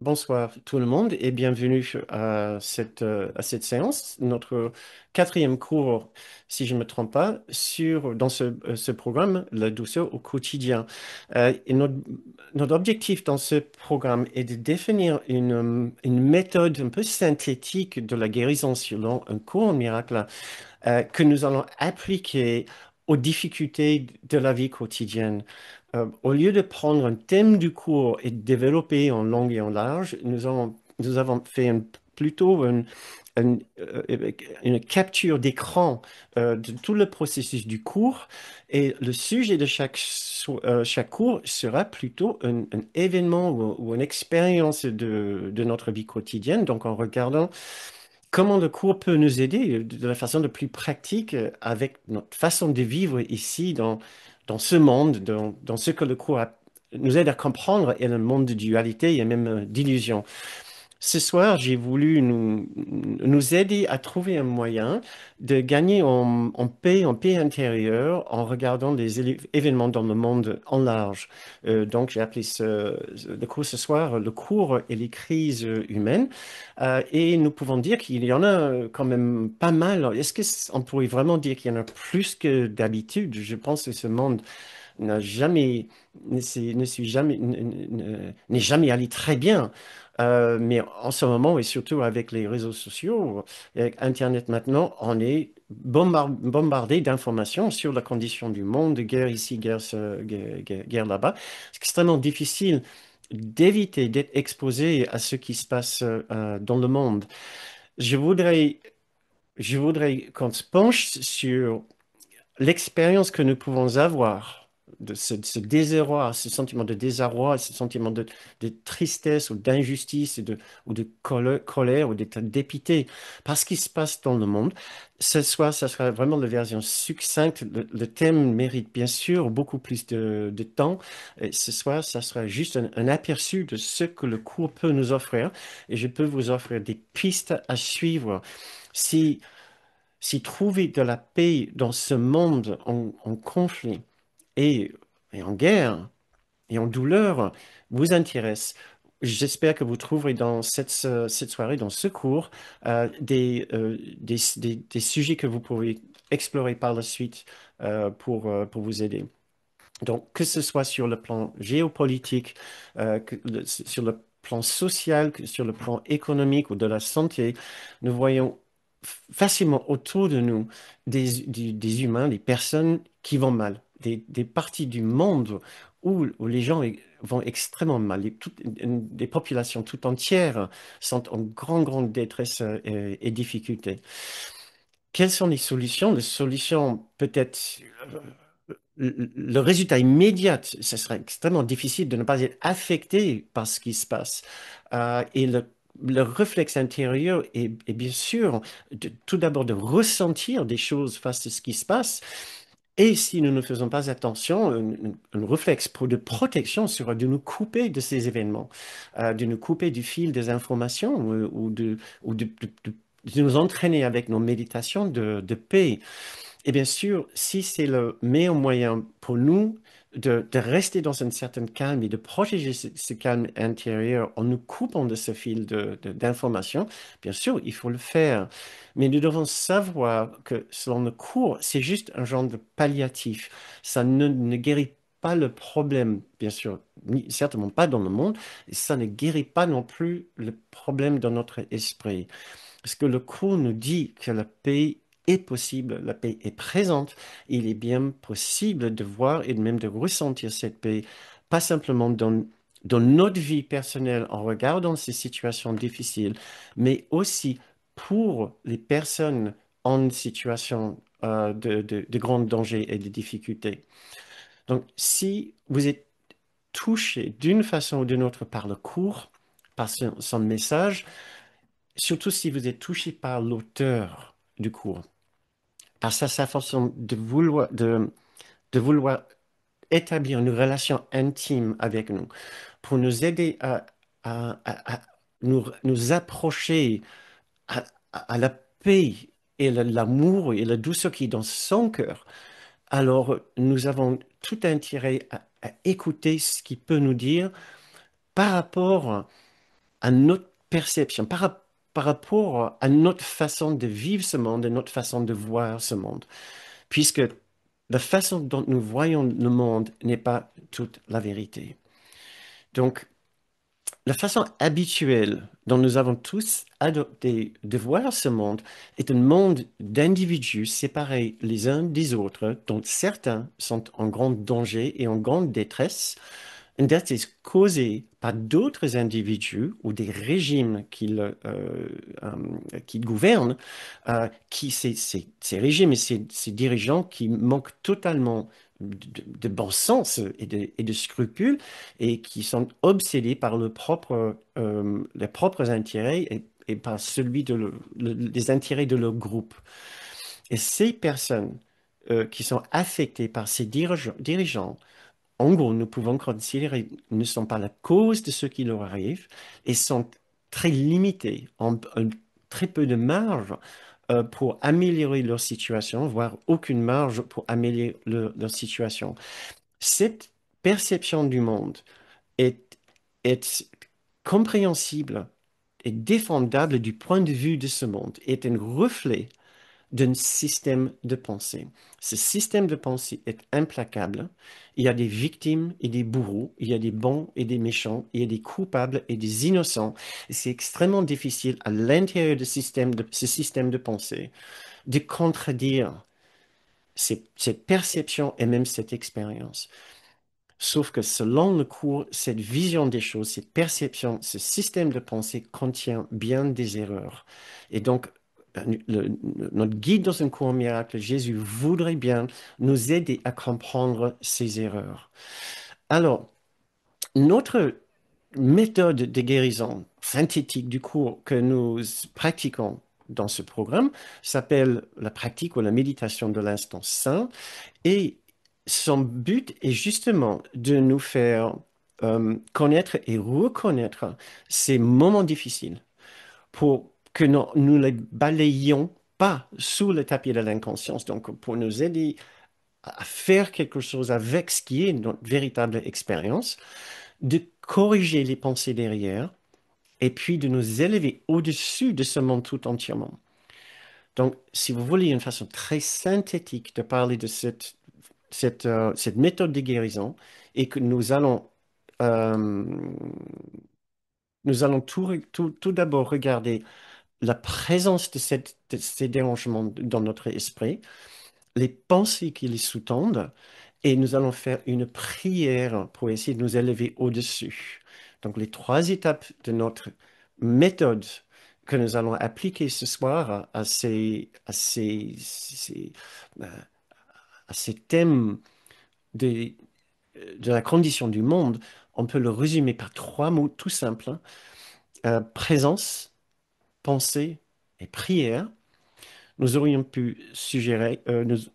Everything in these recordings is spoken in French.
Bonsoir tout le monde et bienvenue à cette séance, notre quatrième cours, si je ne me trompe pas, dans ce programme, la douceur au quotidien. Et notre objectif dans ce programme est de définir une méthode un peu synthétique de la guérison selon un cours miracle que nous allons appliquer aux difficultés de la vie quotidienne. Au lieu de prendre un thème du cours et de développer en long et en large, nous avons fait plutôt une capture d'écran de tout le processus du cours et le sujet de chaque cours sera plutôt un événement ou une expérience de notre vie quotidienne. Donc en regardant comment le cours peut nous aider de la façon la plus pratique avec notre façon de vivre ici dans ce monde, dans ce que le cours nous aide à comprendre et le monde de dualité et même d'illusion. Ce soir, j'ai voulu nous aider à trouver un moyen de gagner en paix intérieure en regardant les événements dans le monde en large. Donc, j'ai appelé le cours ce soir le cours et les crises humaines. Et nous pouvons dire qu'il y en a quand même pas mal. Est-ce qu'on pourrait vraiment dire qu'il y en a plus que d'habitude? Je pense que ce monde n'a jamais, ne suis jamais, n'est jamais allé très bien. Mais en ce moment, et surtout avec les réseaux sociaux, et avec Internet maintenant, on est bombardé d'informations sur la condition du monde, guerre ici, guerre là-bas. C'est extrêmement difficile d'éviter d'être exposé à ce qui se passe dans le monde. Je voudrais, je voudrais qu'on se penche sur l'expérience que nous pouvons avoir de ce désarroi, ce sentiment de désarroi, ce sentiment de tristesse ou d'injustice ou de colère ou d'être dépité par ce qui se passe dans le monde, ce soir, ça sera vraiment la version succincte. Le thème mérite bien sûr beaucoup plus de temps. Et ce soir, ça sera juste un aperçu de ce que le cours peut nous offrir et je peux vous offrir des pistes à suivre. Si si trouver de la paix dans ce monde en conflit et, et en guerre et en douleur vous intéresse, j'espère que vous trouverez dans cette soirée, dans ce cours, des sujets que vous pourrez explorer par la suite pour vous aider. Donc, que ce soit sur le plan géopolitique, sur le plan social, que sur le plan économique ou de la santé, nous voyons facilement autour de nous des humains, des personnes qui vont mal, des parties du monde où les gens vont extrêmement mal. Des populations tout entières sont en grande détresse et difficulté. Quelles sont les solutions? Les solutions peut-être le résultat immédiat, ce serait extrêmement difficile de ne pas être affecté par ce qui se passe. Et le réflexe intérieur est bien sûr tout d'abord de ressentir des choses face à ce qui se passe. Et si nous ne faisons pas attention, un réflexe de protection sera de nous couper de ces événements, de nous couper du fil des informations ou de nous entraîner avec nos méditations de paix. Et bien sûr, si c'est le meilleur moyen pour nous de rester dans un certain calme et de protéger ce calme intérieur en nous coupant de ce fil d'information, bien sûr, il faut le faire. Mais nous devons savoir que selon le cours, c'est juste un genre de palliatif. Ça ne guérit pas le problème, bien sûr, certainement pas dans le monde, et ça ne guérit pas non plus le problème dans notre esprit. Parce que le cours nous dit que la paix est possible, la paix est présente. Il est bien possible de voir et même de ressentir cette paix, pas simplement dans notre vie personnelle en regardant ces situations difficiles, mais aussi pour les personnes en situation de grand danger et de difficulté. Donc, si vous êtes touché d'une façon ou d'une autre par le cours, par son message, surtout si vous êtes touché par l'auteur du cours, par sa façon de vouloir établir une relation intime avec nous, pour nous aider à nous approcher à, à la paix et l'amour et la douceur qui est dans son cœur, alors nous avons tout intérêt à écouter ce qu'il peut nous dire par rapport à notre perception, par rapport à notre façon de vivre ce monde et notre façon de voir ce monde, puisque la façon dont nous voyons le monde n'est pas toute la vérité. Donc, la façon habituelle dont nous avons tous adopté de voir ce monde est un monde d'individus séparés les uns des autres, dont certains sont en grand danger et en grande détresse, une dette est causée par d'autres individus ou des régimes qui gouvernent, ces régimes et ces dirigeants qui manquent totalement de bon sens et de scrupules et qui sont obsédés par leurs propres intérêts et par les intérêts de leur groupe. Et ces personnes qui sont affectées par ces dirigeants en gros, nous pouvons considérer ne sont pas la cause de ce qui leur arrive et sont très limités, ont très peu de marge pour améliorer leur situation, voire aucune marge pour améliorer leur situation. Cette perception du monde est, est compréhensible et défendable du point de vue de ce monde, est un reflet d'un système de pensée. Ce système de pensée est implacable. Il y a des victimes et des bourreaux, il y a des bons et des méchants, il y a des coupables et des innocents. Et c'est extrêmement difficile à l'intérieur ce système de pensée de contredire cette perception et même cette expérience. Sauf que selon le cours, cette vision des choses, cette perception, ce système de pensée contient bien des erreurs. Et donc, notre guide dans un cours miracle, Jésus voudrait bien nous aider à comprendre ces erreurs. Alors, notre méthode de guérison synthétique du cours que nous pratiquons dans ce programme s'appelle la pratique ou la méditation de l'instant saint. Et son but est justement de nous faire connaître et reconnaître ces moments difficiles pour que nous les balayions pas sous le tapis de l'inconscience. Donc, pour nous aider à faire quelque chose avec ce qui est notre véritable expérience, de corriger les pensées derrière et puis de nous élever au-dessus de ce monde tout entièrement. Donc, si vous voulez une façon très synthétique de parler de cette méthode de guérison et que euh, nous allons tout d'abord regarder la présence de ces dérangements dans notre esprit, les pensées qui les sous-tendent, et nous allons faire une prière pour essayer de nous élever au-dessus. Donc, les trois étapes de notre méthode que nous allons appliquer ce soir euh, à ces thèmes de, de la condition du monde, on peut le résumer par trois mots tout simples, hein. Présence, pensée et prière. Nous aurions pu suggérer,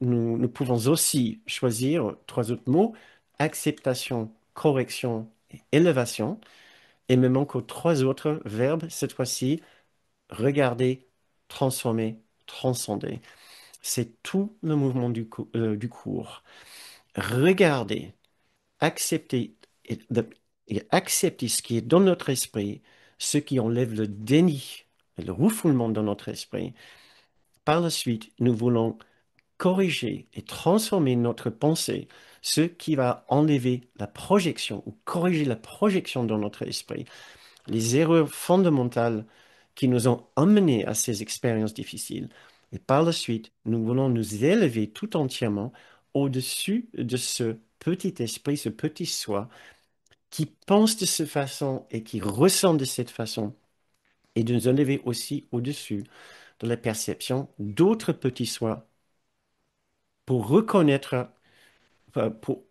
nous pouvons aussi choisir trois autres mots, acceptation, correction et élévation. Et me manquent trois autres verbes, cette fois-ci, regarder, transformer, transcender. C'est tout le mouvement du cours. Regarder, accepter et, et accepter ce qui est dans notre esprit, ce qui enlève le déni et le refoulement dans notre esprit. Par la suite, nous voulons corriger et transformer notre pensée, ce qui va enlever la projection ou corriger la projection dans notre esprit, les erreurs fondamentales qui nous ont amenés à ces expériences difficiles. Et par la suite, nous voulons nous élever tout entièrement au-dessus de ce petit esprit, ce petit soi qui pense de cette façon et qui ressent de cette façon, et de nous élever aussi au-dessus de la perception d'autres petits soi pour reconnaître, euh, pour,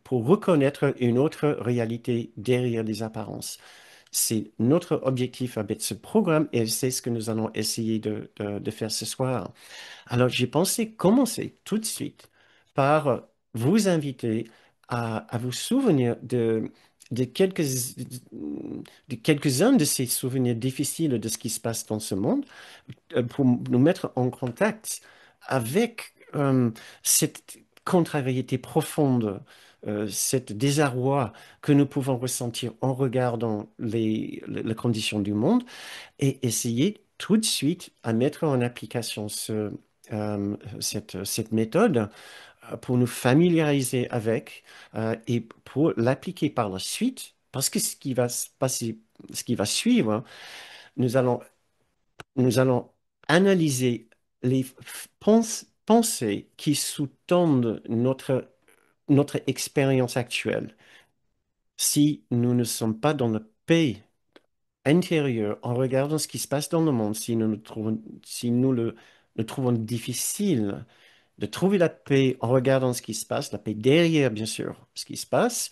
pour reconnaître une autre réalité derrière les apparences. C'est notre objectif avec ce programme et c'est ce que nous allons essayer de faire ce soir. Alors, j'ai pensé commencer tout de suite par vous inviter à vous souvenir de quelques-uns de ces souvenirs difficiles de ce qui se passe dans ce monde pour nous mettre en contact avec cette contrariété profonde cet désarroi que nous pouvons ressentir en regardant les conditions du monde et essayer tout de suite à mettre en application cette méthode pour nous familiariser avec et pour l'appliquer par la suite, parce que ce qui va se passer, ce qui va suivre, nous allons, nous allons analyser les pensées qui sous-tendent notre expérience actuelle. Si nous ne sommes pas dans la paix intérieure en regardant ce qui se passe dans le monde, si nous trouvons difficile de trouver la paix en regardant ce qui se passe, la paix derrière, bien sûr, ce qui se passe,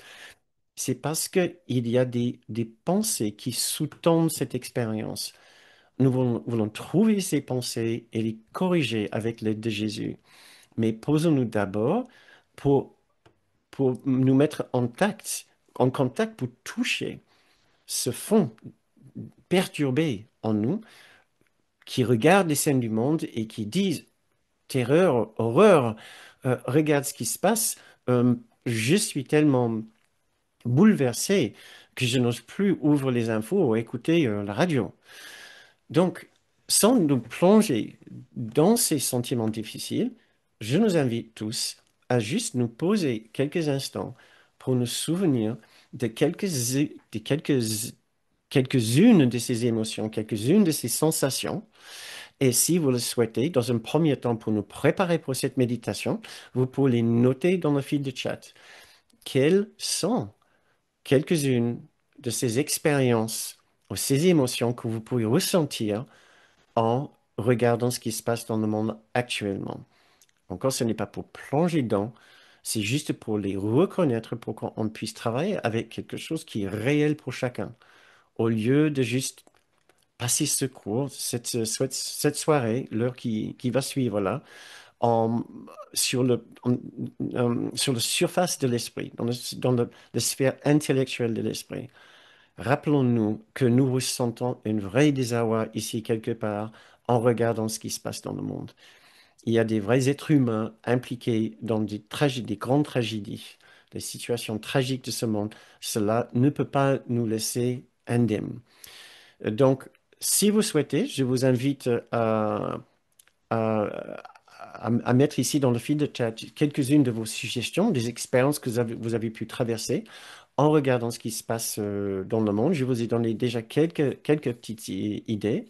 c'est parce qu'il y a des pensées qui sous-tendent cette expérience. Nous voulons trouver ces pensées et les corriger avec l'aide de Jésus. Mais posons-nous d'abord pour, pour nous mettre en contact pour toucher ce fond perturbé en nous qui regarde les scènes du monde et qui disent terreur, horreur, regarde ce qui se passe. Euh, je suis tellement bouleversé que je n'ose plus ouvrir les infos ou écouter la radio. Donc, sans nous plonger dans ces sentiments difficiles, je nous invite tous à juste nous poser quelques instants pour nous souvenir de quelques-unes de ces émotions, quelques-unes de ces sensations. Et si vous le souhaitez, dans un premier temps, pour nous préparer pour cette méditation, vous pouvez les noter dans le fil de chat. Quelles sont quelques-unes de ces expériences ou ces émotions que vous pouvez ressentir en regardant ce qui se passe dans le monde actuellement? Encore, ce n'est pas pour plonger dedans, c'est juste pour les reconnaître, pour qu'on puisse travailler avec quelque chose qui est réel pour chacun, au lieu de juste passer ce cours, cette soirée, l'heure qui va suivre là, en, sur la surface de l'esprit, dans la sphère intellectuelle de l'esprit. Rappelons-nous que nous ressentons une vraie désarroi ici quelque part en regardant ce qui se passe dans le monde. Il y a des vrais êtres humains impliqués dans des grandes tragédies, des situations tragiques de ce monde. Cela ne peut pas nous laisser indemnes. Donc, si vous souhaitez, je vous invite à, à mettre ici dans le fil de chat quelques-unes de vos suggestions, des expériences que vous avez pu traverser en regardant ce qui se passe dans le monde. Je vous ai donné déjà quelques petites idées.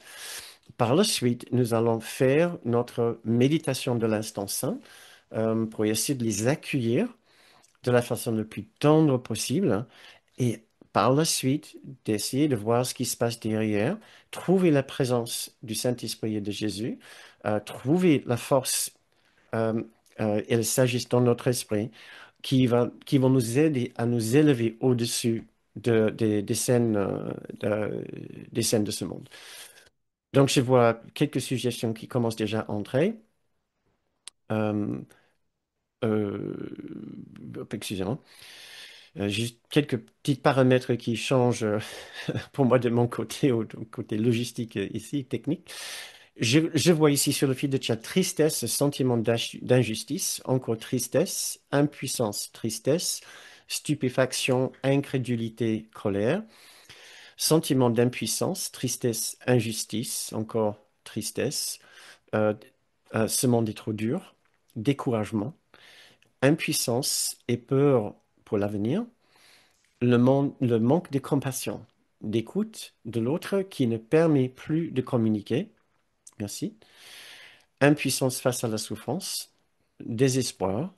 Par la suite, nous allons faire notre méditation de l'instant saint pour essayer de les accueillir de la façon la plus tendre possible et par la suite d'essayer de voir ce qui se passe derrière, trouver la présence du Saint-Esprit et de Jésus, trouver la force euh, et la sagesse dans notre esprit qui vont nous aider à nous élever au-dessus des scènes, des scènes de ce monde. Donc, je vois quelques suggestions qui commencent déjà à entrer. Euh, excusez-moi. Juste quelques petits paramètres qui changent pour moi de mon côté, au côté logistique ici, technique. Je vois ici sur le fil de chat tristesse, sentiment d'injustice, encore tristesse, impuissance, tristesse, stupéfaction, incrédulité, colère, sentiment d'impuissance, tristesse, injustice, encore tristesse, euh, ce monde est trop dur, découragement, impuissance et peur pour l'avenir, le manque de compassion, d'écoute de l'autre qui ne permet plus de communiquer. Merci. Impuissance face à la souffrance, désespoir.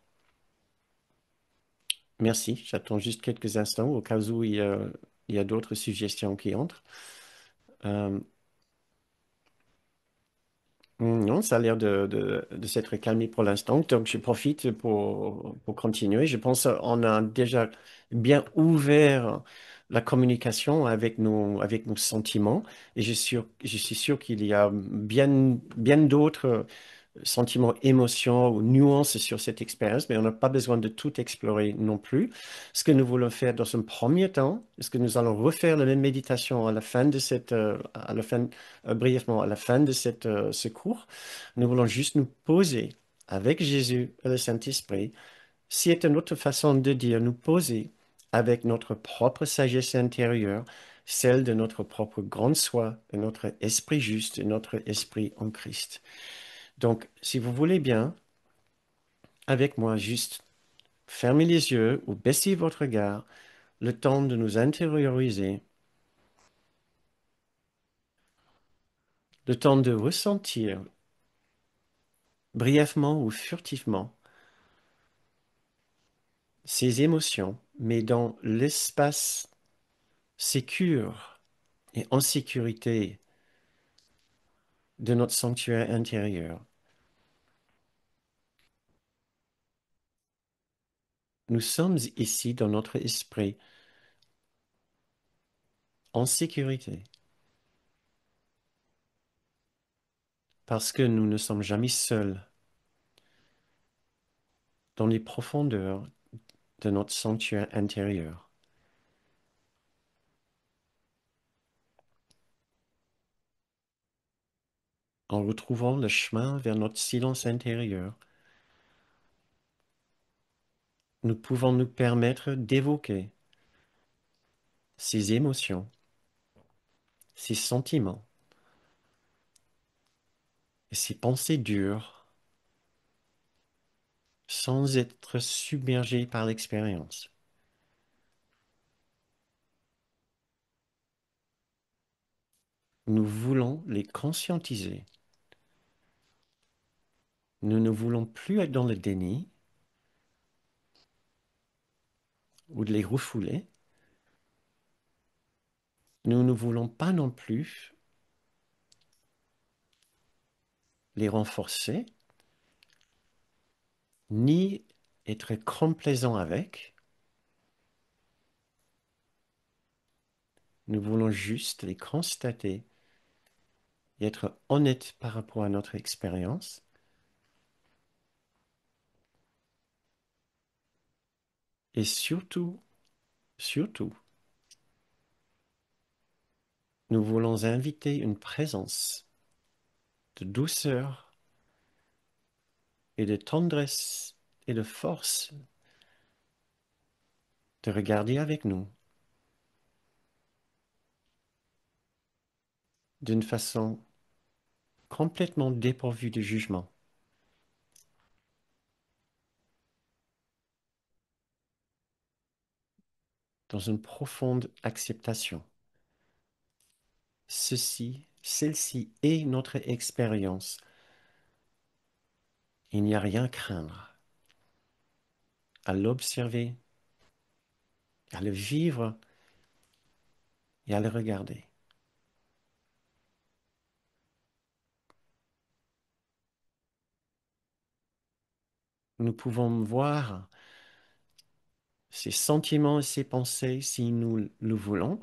Merci. J'attends juste quelques instants au cas où il y a d'autres suggestions qui entrent. Euh, non, ça a l'air de s'être calmé pour l'instant. Donc, je profite pour continuer. Je pense qu'on a déjà bien ouvert la communication avec nos sentiments. Et je suis sûr qu'il y a bien d'autres sentiments, émotions ou nuances sur cette expérience, mais on n'a pas besoin de tout explorer non plus. Ce que nous voulons faire dans un premier temps, est-ce que nous allons refaire la même méditation à la fin de à la fin, brièvement à la fin de ce cours. Nous voulons juste nous poser avec Jésus et le Saint-Esprit C'est une autre façon de dire nous poser avec notre propre sagesse intérieure, celle de notre propre grande soi, de notre esprit juste, de notre esprit en Christ. Donc, si vous voulez bien, avec moi, juste fermez les yeux ou baissez votre regard, le temps de nous intérioriser, le temps de ressentir brièvement ou furtivement ces émotions, mais dans l'espace sécure et en sécurité de notre sanctuaire intérieur. Nous sommes ici dans notre esprit en sécurité parce que nous ne sommes jamais seuls dans les profondeurs de notre sanctuaire intérieur. En retrouvant le chemin vers notre silence intérieur, nous pouvons nous permettre d'évoquer ces émotions, ces sentiments et ces pensées dures sans être submergés par l'expérience. Nous voulons les conscientiser. Nous ne voulons plus être dans le déni ou de les refouler. Nous ne voulons pas non plus les renforcer, ni être complaisants avec. Nous voulons juste les constater et être honnêtes par rapport à notre expérience. Et surtout, nous voulons inviter une présence de douceur et de tendresse et de force de regarder avec nous d'une façon complètement dépourvue de jugement, dans une profonde acceptation. Celle-ci est notre expérience. Il n'y a rien à craindre à l'observer, à le vivre et à le regarder. Nous pouvons voir ces sentiments et ces pensées, si nous le voulons,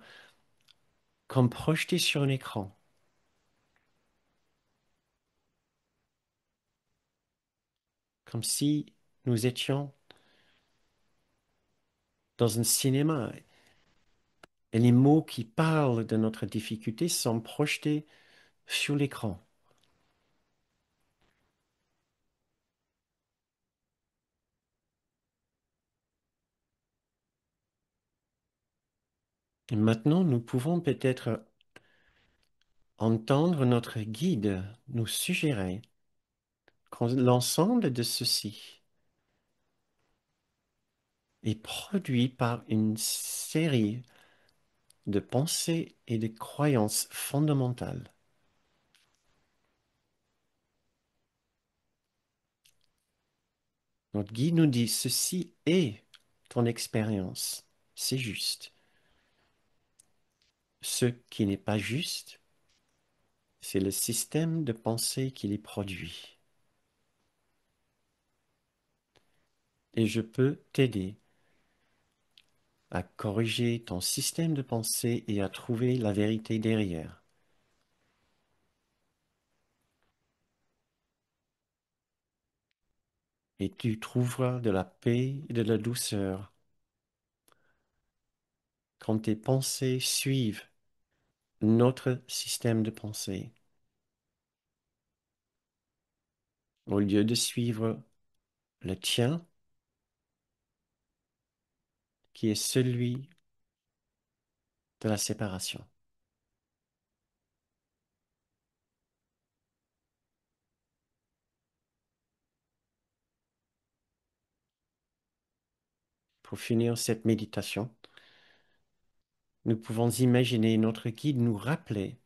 comme projetés sur un écran, comme si nous étions dans un cinéma et les mots qui parlent de notre difficulté sont projetés sur l'écran. Et maintenant, nous pouvons peut-être entendre notre guide nous suggérer que l'ensemble de ceci est produit par une série de pensées et de croyances fondamentales. Notre guide nous dit, ceci est ton expérience, c'est juste. Ce qui n'est pas juste, c'est le système de pensée qui les produit. Et je peux t'aider à corriger ton système de pensée et à trouver la vérité derrière. Et tu trouveras de la paix et de la douceur quand tes pensées suivent notre système de pensée, au lieu de suivre le tien qui est celui de la séparation. Pour finir cette méditation, nous pouvons imaginer notre guide nous rappeler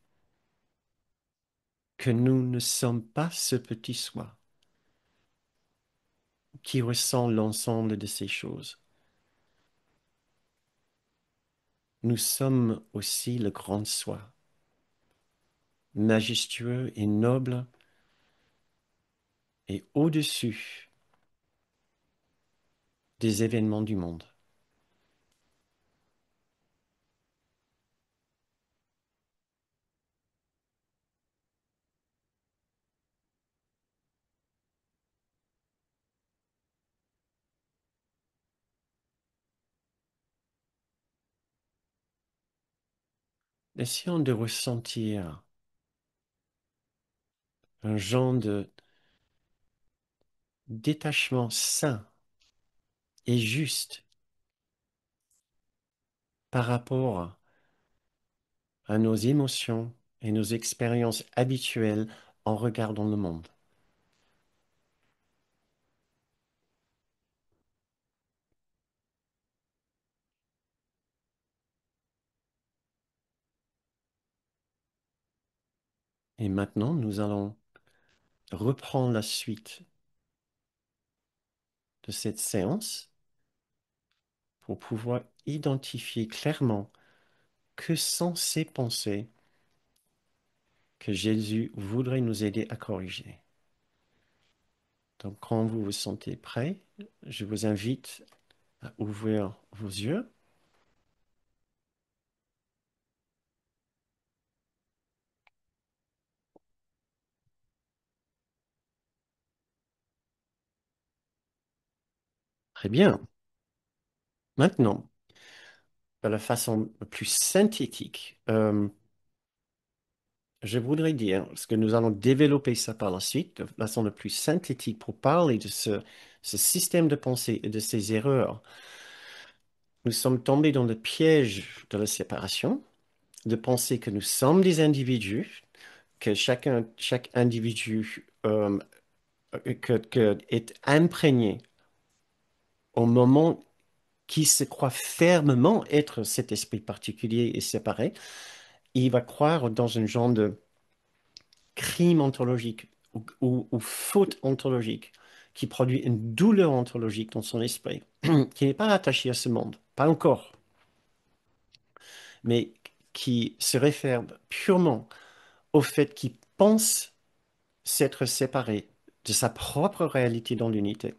que nous ne sommes pas ce petit soi qui ressent l'ensemble de ces choses. Nous sommes aussi le grand soi, majestueux et noble et au-dessus des événements du monde. Essayons de ressentir un genre de détachement sain et juste par rapport à nos émotions et nos expériences habituelles en regardant le monde. Et maintenant, nous allons reprendre la suite de cette séance pour pouvoir identifier clairement que sont ces pensées que Jésus voudrait nous aider à corriger. Donc, quand vous vous sentez prêt, je vous invite à ouvrir vos yeux. Très bien. Maintenant, de la façon plus synthétique, je voudrais dire, parce que nous allons développer ça par la suite, de façon la plus synthétique pour parler de ce système de pensée et de ces erreurs. Nous sommes tombés dans le piège de la séparation, de penser que nous sommes des individus, que chaque individu est imprégné au moment qui se croit fermement être cet esprit particulier et séparé, il va croire dans un genre de crime ontologique ou faute ontologique qui produit une douleur ontologique dans son esprit, qui n'est pas attaché à ce monde, pas encore, mais qui se réfère purement au fait qu'il pense s'être séparé de sa propre réalité dans l'unité.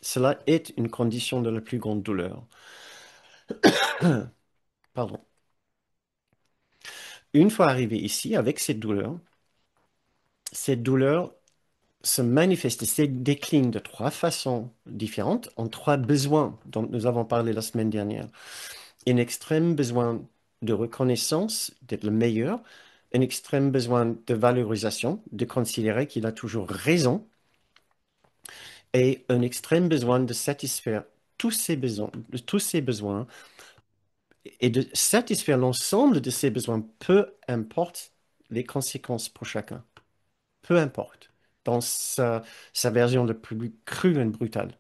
Cela est une condition de la plus grande douleur. Pardon. Une fois arrivé ici, avec cette douleur se manifeste, se décline de trois façons différentes, en trois besoins dont nous avons parlé la semaine dernière. Un extrême besoin de reconnaissance, d'être le meilleur, un extrême besoin de valorisation, de considérer qu'il a toujours raison, et un extrême besoin de satisfaire tous ces besoins et de satisfaire l'ensemble de ces besoins, peu importe les conséquences pour chacun. Peu importe, dans sa version la plus crue et brutale.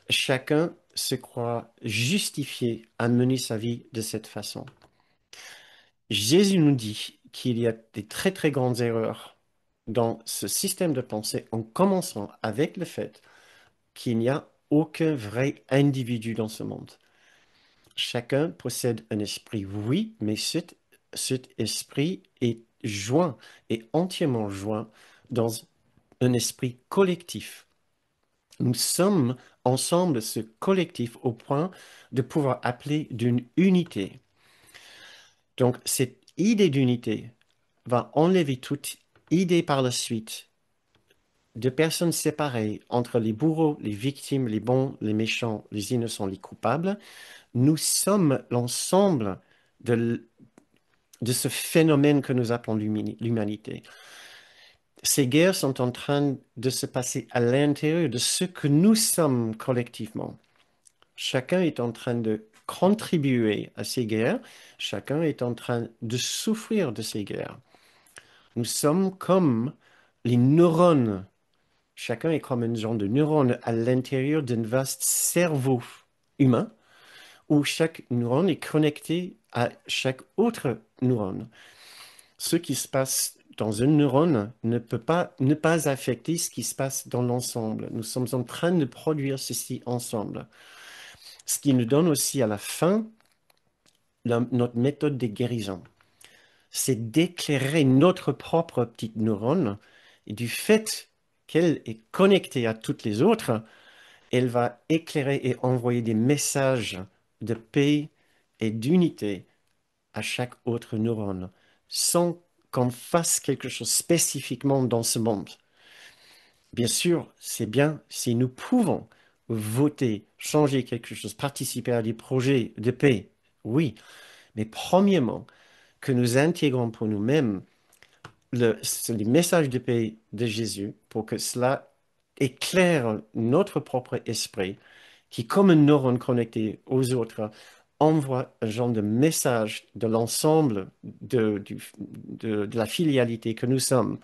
Chacun se croit justifié à mener sa vie de cette façon. Jésus nous dit qu'il y a des très très grandes erreurs dans ce système de pensée, en commençant avec le fait qu'il n'y a aucun vrai individu dans ce monde. Chacun possède un esprit, oui, mais cet esprit est joint, est entièrement joint dans un esprit collectif. Nous sommes ensemble ce collectif au point de pouvoir appeler d'une unité. Donc, cette idée d'unité va enlever toute idée par la suite de personnes séparées entre les bourreaux, les victimes, les bons, les méchants, les innocents, les coupables. Nous sommes l'ensemble de, de ce phénomène que nous appelons l'humanité. Ces guerres sont en train de se passer à l'intérieur de ce que nous sommes collectivement. Chacun est en train de contribuer à ces guerres. Chacun est en train de souffrir de ces guerres. Nous sommes comme les neurones. Chacun est comme un genre de neurone à l'intérieur d'un vaste cerveau humain où chaque neurone est connecté à chaque autre neurone. Ce qui se passe dans un neurone ne peut pas ne pas affecter ce qui se passe dans l'ensemble. Nous sommes en train de produire ceci ensemble. Ce qui nous donne aussi à la fin notre méthode de guérison. C'est d'éclairer notre propre petite neurone et du fait qu'elle est connectée à toutes les autres, elle va éclairer et envoyer des messages de paix et d'unité à chaque autre neurone, sans qu'on fasse quelque chose spécifiquement dans ce monde. Bien sûr, c'est bien si nous pouvons voter, changer quelque chose, participer à des projets de paix, oui, mais premièrement, que nous intégrons pour nous-mêmes les messages de paix de Jésus pour que cela éclaire notre propre esprit qui, comme un neurone connecté aux autres, envoie un genre de message de l'ensemble de la filialité que nous sommes,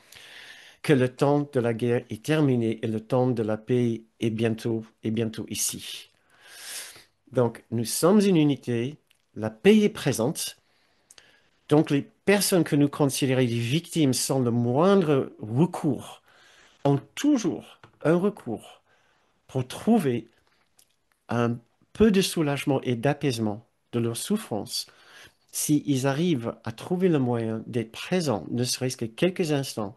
que le temps de la guerre est terminé et le temps de la paix est bientôt ici. Donc, nous sommes une unité, la paix est présente, donc les personnes que nous considérons des victimes sans le moindre recours ont toujours un recours pour trouver un peu de soulagement et d'apaisement de leur souffrance, s'ils arrivent à trouver le moyen d'être présents, ne serait-ce que quelques instants,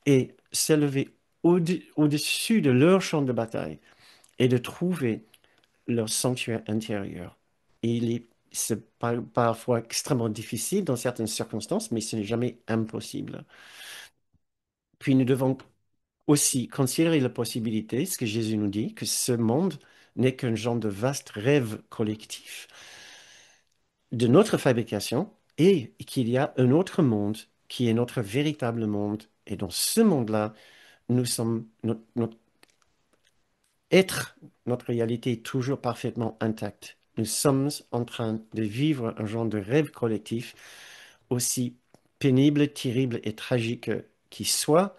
et s'élever au-dessus de leur champ de bataille et de trouver leur sanctuaire intérieur. Et c'est parfois extrêmement difficile dans certaines circonstances, mais ce n'est jamais impossible. Puis nous devons aussi considérer la possibilité, ce que Jésus nous dit, que ce monde n'est qu'un genre de vaste rêve collectif de notre fabrication et qu'il y a un autre monde qui est notre véritable monde. Et dans ce monde-là, nous sommes, notre être, notre réalité est toujours parfaitement intacte. Nous sommes en train de vivre un genre de rêve collectif, aussi pénible, terrible et tragique qu'il soit.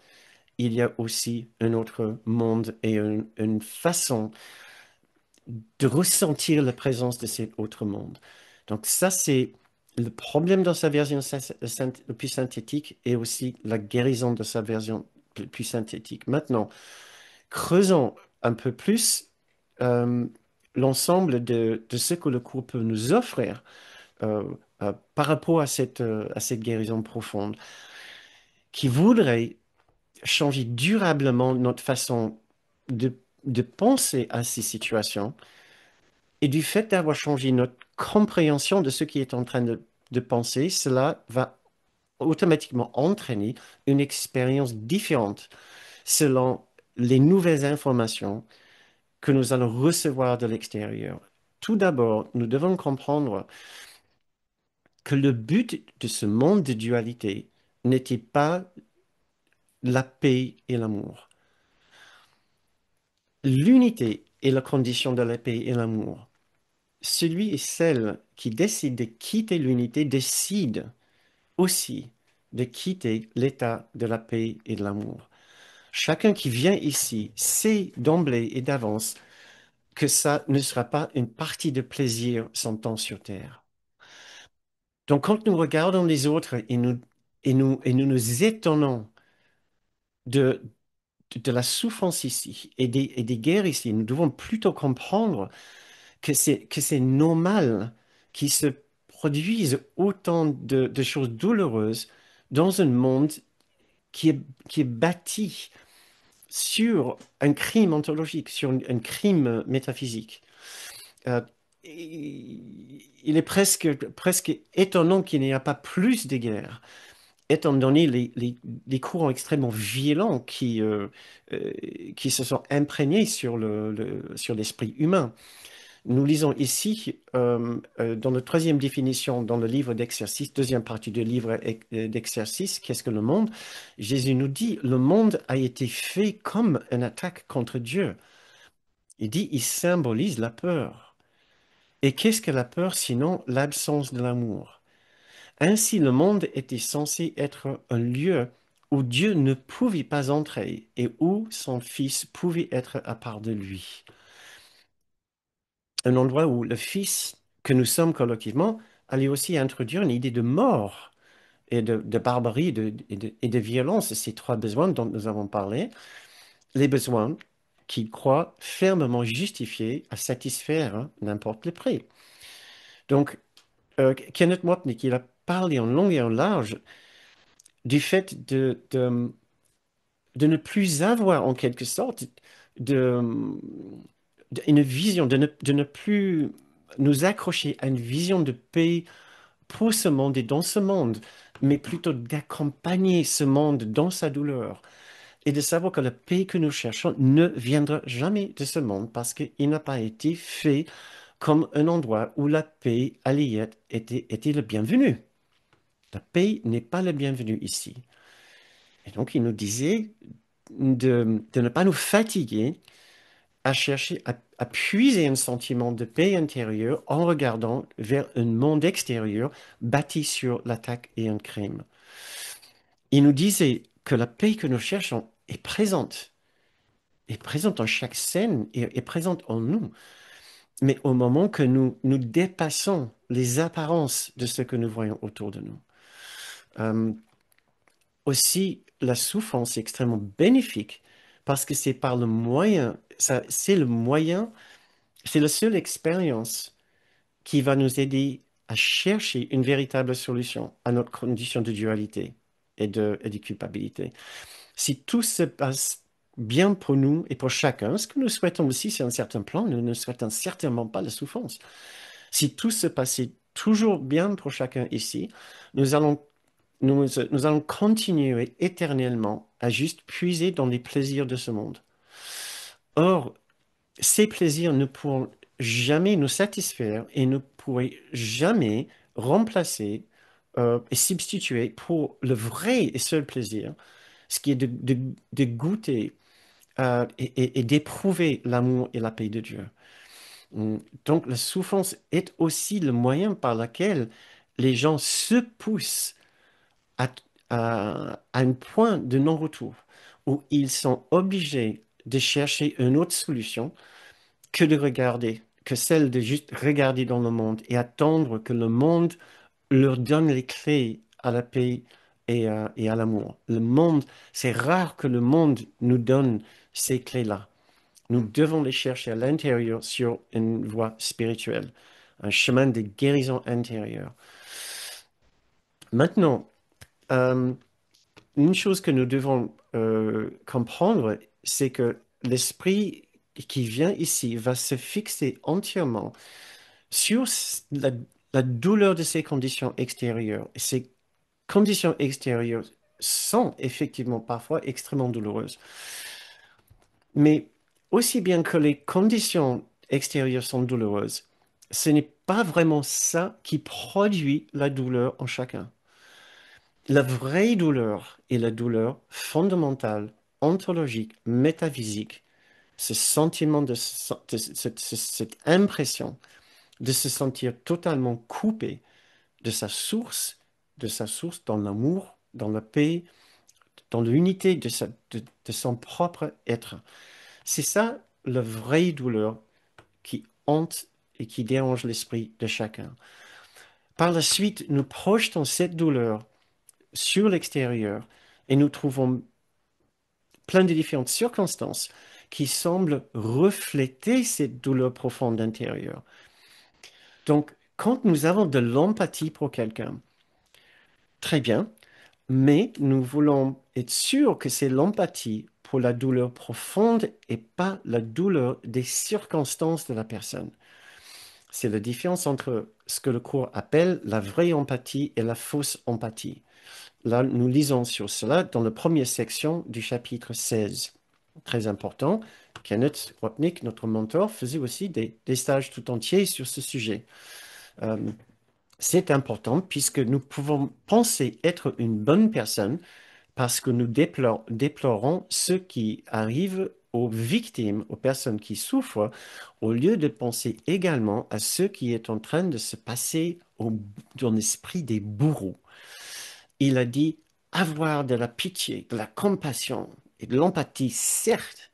Il y a aussi un autre monde et une façon de ressentir la présence de cet autre monde. Donc ça, c'est le problème dans sa version plus synthétique et aussi la guérison de sa version plus synthétique. Maintenant, creusons un peu plus euh, l'ensemble de ce que le cours peut nous offrir euh, par rapport à cette guérison profonde, qui voudrait changer durablement notre façon de, de penser à ces situations. Et du fait d'avoir changé notre compréhension de ce qui est en train de penser, cela va automatiquement entraîner une expérience différente selon les nouvelles informations que nous allons recevoir de l'extérieur. Tout d'abord, nous devons comprendre que le but de ce monde de dualité n'était pas la paix et l'amour. L'unité est la condition de la paix et l'amour. Celui et celle qui décide de quitter l'unité décide aussi de quitter l'état de la paix et de l'amour. Chacun qui vient ici sait d'emblée et d'avance que ça ne sera pas une partie de plaisir son temps sur Terre. Donc quand nous regardons les autres et nous nous étonnons de, de la souffrance ici et des guerres ici, nous devons plutôt comprendre que c'est normal qu'il se produise autant de choses douloureuses dans un monde qui est bâti sur un crime ontologique, sur un crime métaphysique. Euh, il est presque étonnant qu'il n'y ait pas plus de guerres, étant donné les courants extrêmement violents qui se sont imprégnés sur sur l'esprit humain. Nous lisons ici, dans la troisième définition, dans le livre d'exercice, deuxième partie du livre d'exercice, qu'est-ce que le monde? Jésus nous dit, le monde a été fait comme une attaque contre Dieu. Il dit, il symbolise la peur. Et qu'est-ce que la peur sinon l'absence de l'amour? Ainsi, le monde était censé être un lieu où Dieu ne pouvait pas entrer et où son Fils pouvait être à part de lui. Un endroit où le Fils que nous sommes collectivement allait aussi introduire une idée de mort et de barbarie et de violence, ces trois besoins dont nous avons parlé, les besoins qu'il croit fermement justifiés à satisfaire n'importe le prix. Donc, Kenneth Wapnick, il a parlé en long et en large du fait de ne plus avoir en quelque sorte de, une vision, de ne plus nous accrocher à une vision de paix pour ce monde et dans ce monde, mais plutôt d'accompagner ce monde dans sa douleur et de savoir que la paix que nous cherchons ne viendra jamais de ce monde parce qu'il n'a pas été fait comme un endroit où la paix allait était le bienvenu. La paix n'est pas le bienvenu ici. Et donc, il nous disait de ne pas nous fatiguer à chercher à puiser un sentiment de paix intérieure en regardant vers un monde extérieur bâti sur l'attaque et un crime. Il nous disait que la paix que nous cherchons est présente en chaque scène et est présente en nous. Mais au moment que nous dépassons les apparences de ce que nous voyons autour de nous. Euh, Aussi, la souffrance est extrêmement bénéfique parce que c'est par le moyen, c'est le moyen, c'est la seule expérience qui va nous aider à chercher une véritable solution à notre condition de dualité et de culpabilité. Si tout se passe bien pour nous et pour chacun, ce que nous souhaitons aussi sur un certain plan, nous ne souhaitons certainement pas la souffrance. Si tout se passait toujours bien pour chacun ici, nous allons nous allons continuer éternellement à juste puiser dans les plaisirs de ce monde. Or, ces plaisirs ne pourront jamais nous satisfaire et ne pourront jamais remplacer et substituer pour le vrai et seul plaisir, ce qui est de goûter et d'éprouver l'amour et la paix de Dieu. Donc, la souffrance est aussi le moyen par lequel les gens se poussent à, à un point de non-retour où ils sont obligés de chercher une autre solution que de regarder, que celle de juste regarder dans le monde et attendre que le monde leur donne les clés à la paix et à l'amour. Le monde, c'est rare que le monde nous donne ces clés-là. Nous devons les chercher à l'intérieur sur une voie spirituelle, un chemin de guérison intérieure. Maintenant, euh, une chose que nous devons comprendre, c'est que l'esprit qui vient ici va se fixer entièrement sur la douleur de ces conditions extérieures. Et ces conditions extérieures sont effectivement parfois extrêmement douloureuses. Mais aussi bien que les conditions extérieures sont douloureuses, ce n'est pas vraiment ça qui produit la douleur en chacun. La vraie douleur est la douleur fondamentale, ontologique, métaphysique, ce sentiment cette impression de se sentir totalement coupé de sa source dans l'amour, dans la paix, dans l'unité de son propre être. C'est ça la vraie douleur qui hante et qui dérange l'esprit de chacun. Par la suite, nous projetons cette douleur sur l'extérieur et nous trouvons plein de différentes circonstances qui semblent refléter cette douleur profonde intérieure. Donc, quand nous avons de l'empathie pour quelqu'un, très bien, mais nous voulons être sûrs que c'est l'empathie pour la douleur profonde et pas la douleur des circonstances de la personne. C'est la différence entre ce que le cours appelle la vraie empathie et la fausse empathie. Là, nous lisons sur cela dans la première section du chapitre 16. Très important, Kenneth Wapnick, notre mentor, faisait aussi des stages tout entiers sur ce sujet. Euh, c'est important puisque nous pouvons penser être une bonne personne parce que nous déplorons ce qui arrive aux victimes, aux personnes qui souffrent, au lieu de penser également à ce qui est en train de se passer dans l'esprit des bourreaux. Il a dit avoir de la pitié, de la compassion et de l'empathie, certes,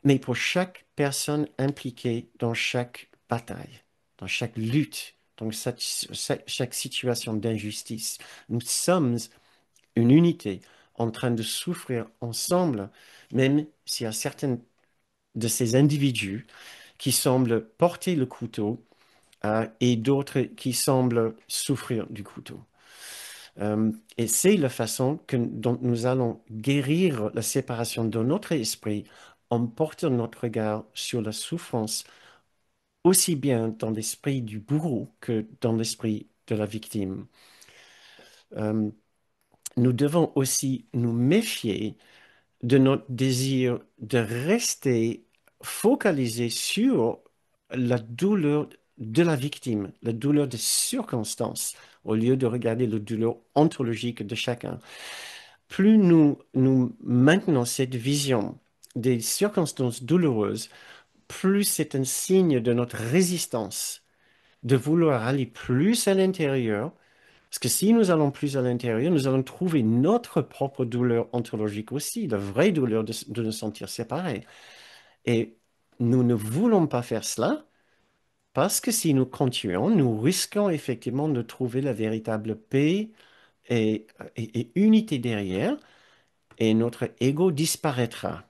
mais pour chaque personne impliquée dans chaque bataille, dans chaque lutte, dans chaque situation d'injustice. Nous sommes une unité en train de souffrir ensemble, même s'il y a certains de ces individus qui semblent porter le couteau et d'autres qui semblent souffrir du couteau. Et c'est la façon dont nous allons guérir la séparation de notre esprit en portant notre regard sur la souffrance, aussi bien dans l'esprit du bourreau que dans l'esprit de la victime. Euh, nous devons aussi nous méfier de notre désir de rester focalisé sur la douleur de la victime, la douleur des circonstances, au lieu de regarder la douleur ontologique de chacun. Plus nous maintenons cette vision des circonstances douloureuses, plus c'est un signe de notre résistance de vouloir aller plus à l'intérieur, parce que si nous allons plus à l'intérieur, nous allons trouver notre propre douleur ontologique aussi, la vraie douleur de nous sentir séparés. Et nous ne voulons pas faire cela parce que si nous continuons, nous risquons effectivement de trouver la véritable paix et unité derrière, et notre ego disparaîtra.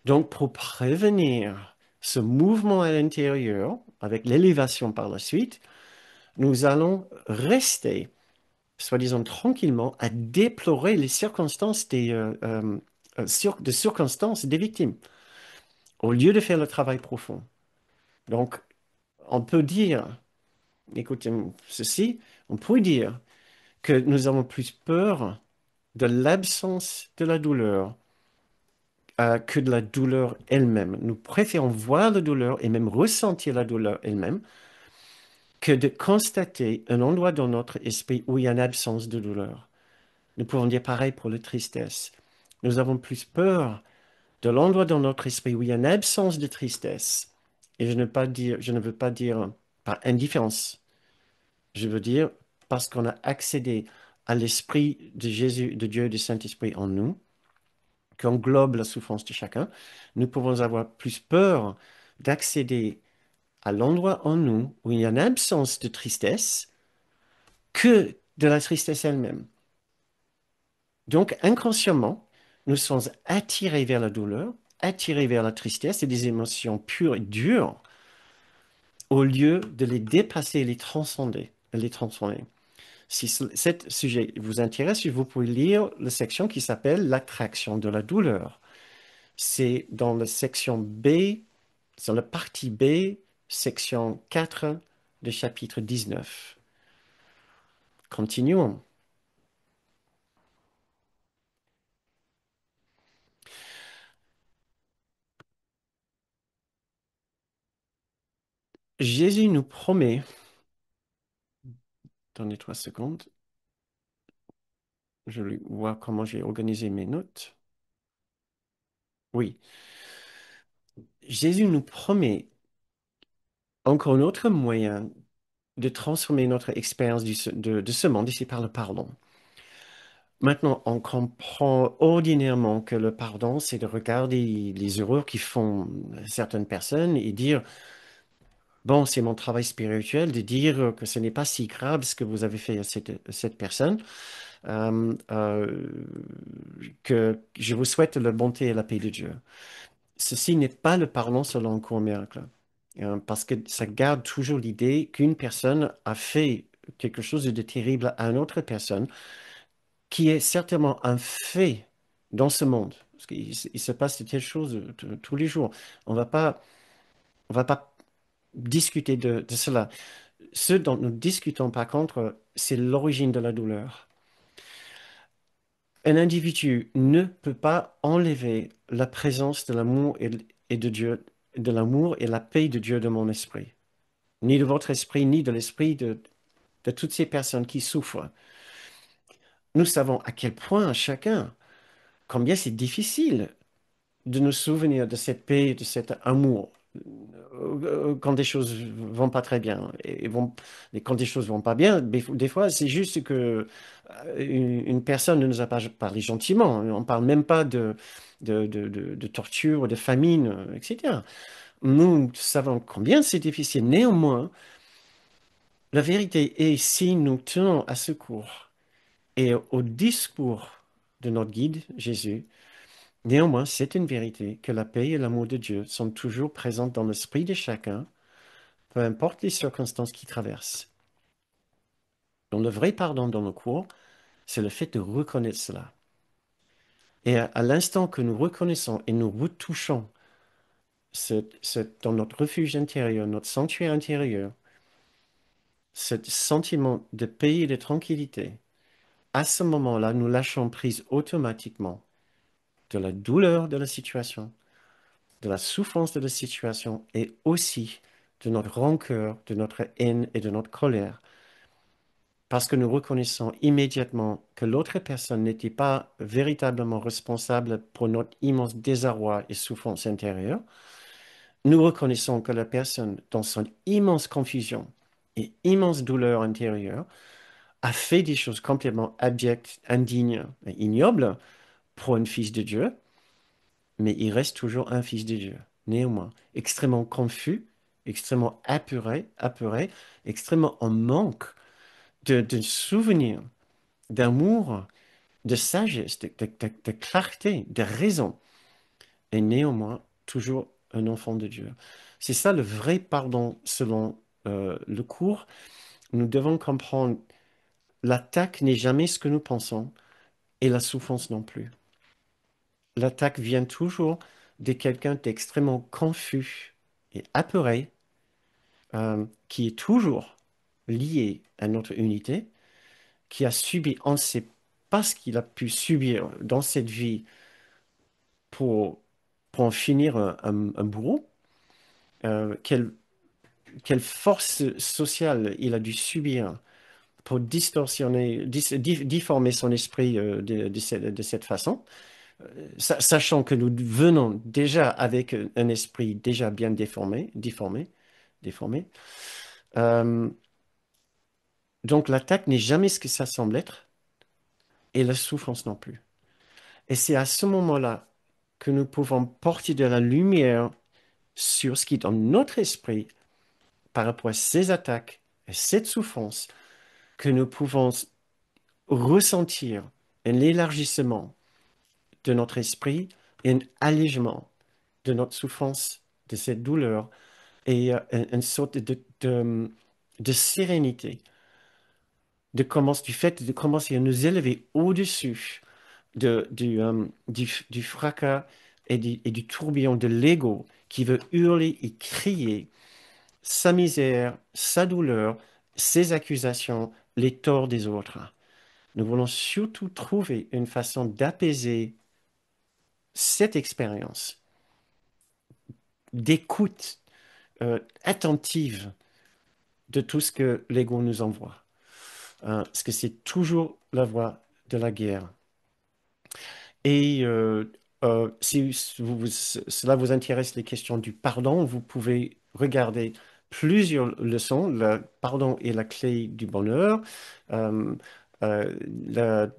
Donc, pour prévenir ce mouvement à l'intérieur, avec l'élévation par la suite, nous allons rester soi-disant tranquillement, à déplorer les circonstances de circonstances des victimes, au lieu de faire le travail profond. Donc, on peut dire, écoutez ceci, on peut dire que nous avons plus peur de l'absence de la douleur que de la douleur elle-même. Nous préférons voir la douleur et même ressentir la douleur elle-même que de constater un endroit dans notre esprit où il y a une absence de douleur. Nous pouvons dire pareil pour la tristesse. Nous avons plus peur de l'endroit dans notre esprit où il y a une absence de tristesse. Et je ne veux pas dire par indifférence. Je veux dire parce qu'on a accédé à l'esprit de Jésus, de Dieu et du Saint-Esprit en nous, qui englobe la souffrance de chacun. Nous pouvons avoir plus peur d'accéder à l'endroit en nous où il y a une absence de tristesse que de la tristesse elle-même. Donc, inconsciemment, nous sommes attirés vers la douleur, attirés vers la tristesse et des émotions pures et dures, au lieu de les dépasser et les transcender. Les transformer. Si ce sujet vous intéresse, vous pouvez lire la section qui s'appelle l'attraction de la douleur. C'est dans la section B, c'est dans la partie B, section 4 du chapitre 19. Continuons. Jésus nous promet, attendez 3 secondes, je vais voir comment j'ai organisé mes notes. Oui, Jésus nous promet encore un autre moyen de transformer notre expérience de ce monde ici par le pardon. Maintenant, on comprend ordinairement que le pardon, c'est de regarder les erreurs qui font certaines personnes et dire, bon, c'est mon travail spirituel de dire que ce n'est pas si grave ce que vous avez fait à cette personne, que je vous souhaite la bonté et la paix de Dieu. Ceci n'est pas le pardon selon le cours miracle, parce que ça garde toujours l'idée qu'une personne a fait quelque chose de terrible à une autre personne, qui est certainement un fait dans ce monde. Parce qu'il se passe de telles choses tous les jours. On va pas discuter de cela. Ce dont nous discutons, par contre, c'est l'origine de la douleur. Un individu ne peut pas enlever la présence de l'amour et de Dieu, de l'amour et la paix de Dieu de mon esprit, ni de votre esprit, ni de l'esprit de toutes ces personnes qui souffrent. Nous savons à quel point chacun, combien c'est difficile de nous souvenir de cette paix, de cet amour, quand des choses vont pas très bien et quand des choses vont pas bien, des fois, c'est juste que une personne ne nous a pas parlé gentiment. On parle même pas de torture, de famine, etc. Nous savons combien c'est difficile. Néanmoins, la vérité est si nous tenons à ce cours et au discours de notre guide, Jésus, néanmoins, c'est une vérité que la paix et l'amour de Dieu sont toujours présents dans l'esprit de chacun, peu importe les circonstances qui traversent. Donc, le vrai pardon dans le cours, c'est le fait de reconnaître cela. Et à l'instant que nous reconnaissons et nous retouchons dans notre refuge intérieur, notre sanctuaire intérieur, ce sentiment de paix et de tranquillité, à ce moment-là, nous lâchons prise automatiquement de la douleur de la situation, de la souffrance de la situation et aussi de notre rancœur, de notre haine et de notre colère. Parce que nous reconnaissons immédiatement que l'autre personne n'était pas véritablement responsable pour notre immense désarroi et souffrance intérieure, nous reconnaissons que la personne, dans son immense confusion et immense douleur intérieure, a fait des choses complètement abjectes, indignes et ignobles pour un fils de Dieu, mais il reste toujours un fils de Dieu, néanmoins, extrêmement confus, extrêmement apeuré, extrêmement en manque de souvenirs, d'amour, de sagesse, de clarté, de raison, et néanmoins toujours un enfant de Dieu. C'est ça le vrai pardon selon le cours. Nous devons comprendre l'attaque n'est jamais ce que nous pensons et la souffrance non plus. L'attaque vient toujours de quelqu'un d'extrêmement confus et apeuré, qui est toujours lié à notre unité, qui a subi, on ne sait pas ce qu'il a pu subir dans cette vie pour, pour en finir un bourreau, quelle, quelle force sociale il a dû subir pour distorsionner, difformer son esprit de cette façon, sachant que nous venons déjà avec un esprit déjà bien déformé. Euh, donc l'attaque n'est jamais ce que ça semble être, et la souffrance non plus. Et c'est à ce moment-là que nous pouvons porter de la lumière sur ce qui est dans notre esprit par rapport à ces attaques et cette souffrance, que nous pouvons ressentir un élargissement de notre esprit et un allègement de notre souffrance, de cette douleur, et une sorte de sérénité, du fait de commencer à nous élever au-dessus du fracas et du tourbillon de l'ego qui veut hurler et crier sa misère, sa douleur, ses accusations, les torts des autres. Nous voulons surtout trouver une façon d'apaiser cette expérience d'écoute attentive de tout ce que l'ego nous envoie. Parce que c'est toujours la voie de la guerre. Et si cela vous intéresse, les questions du pardon, vous pouvez regarder plusieurs leçons. Le pardon est la clé du bonheur. Euh, euh, la,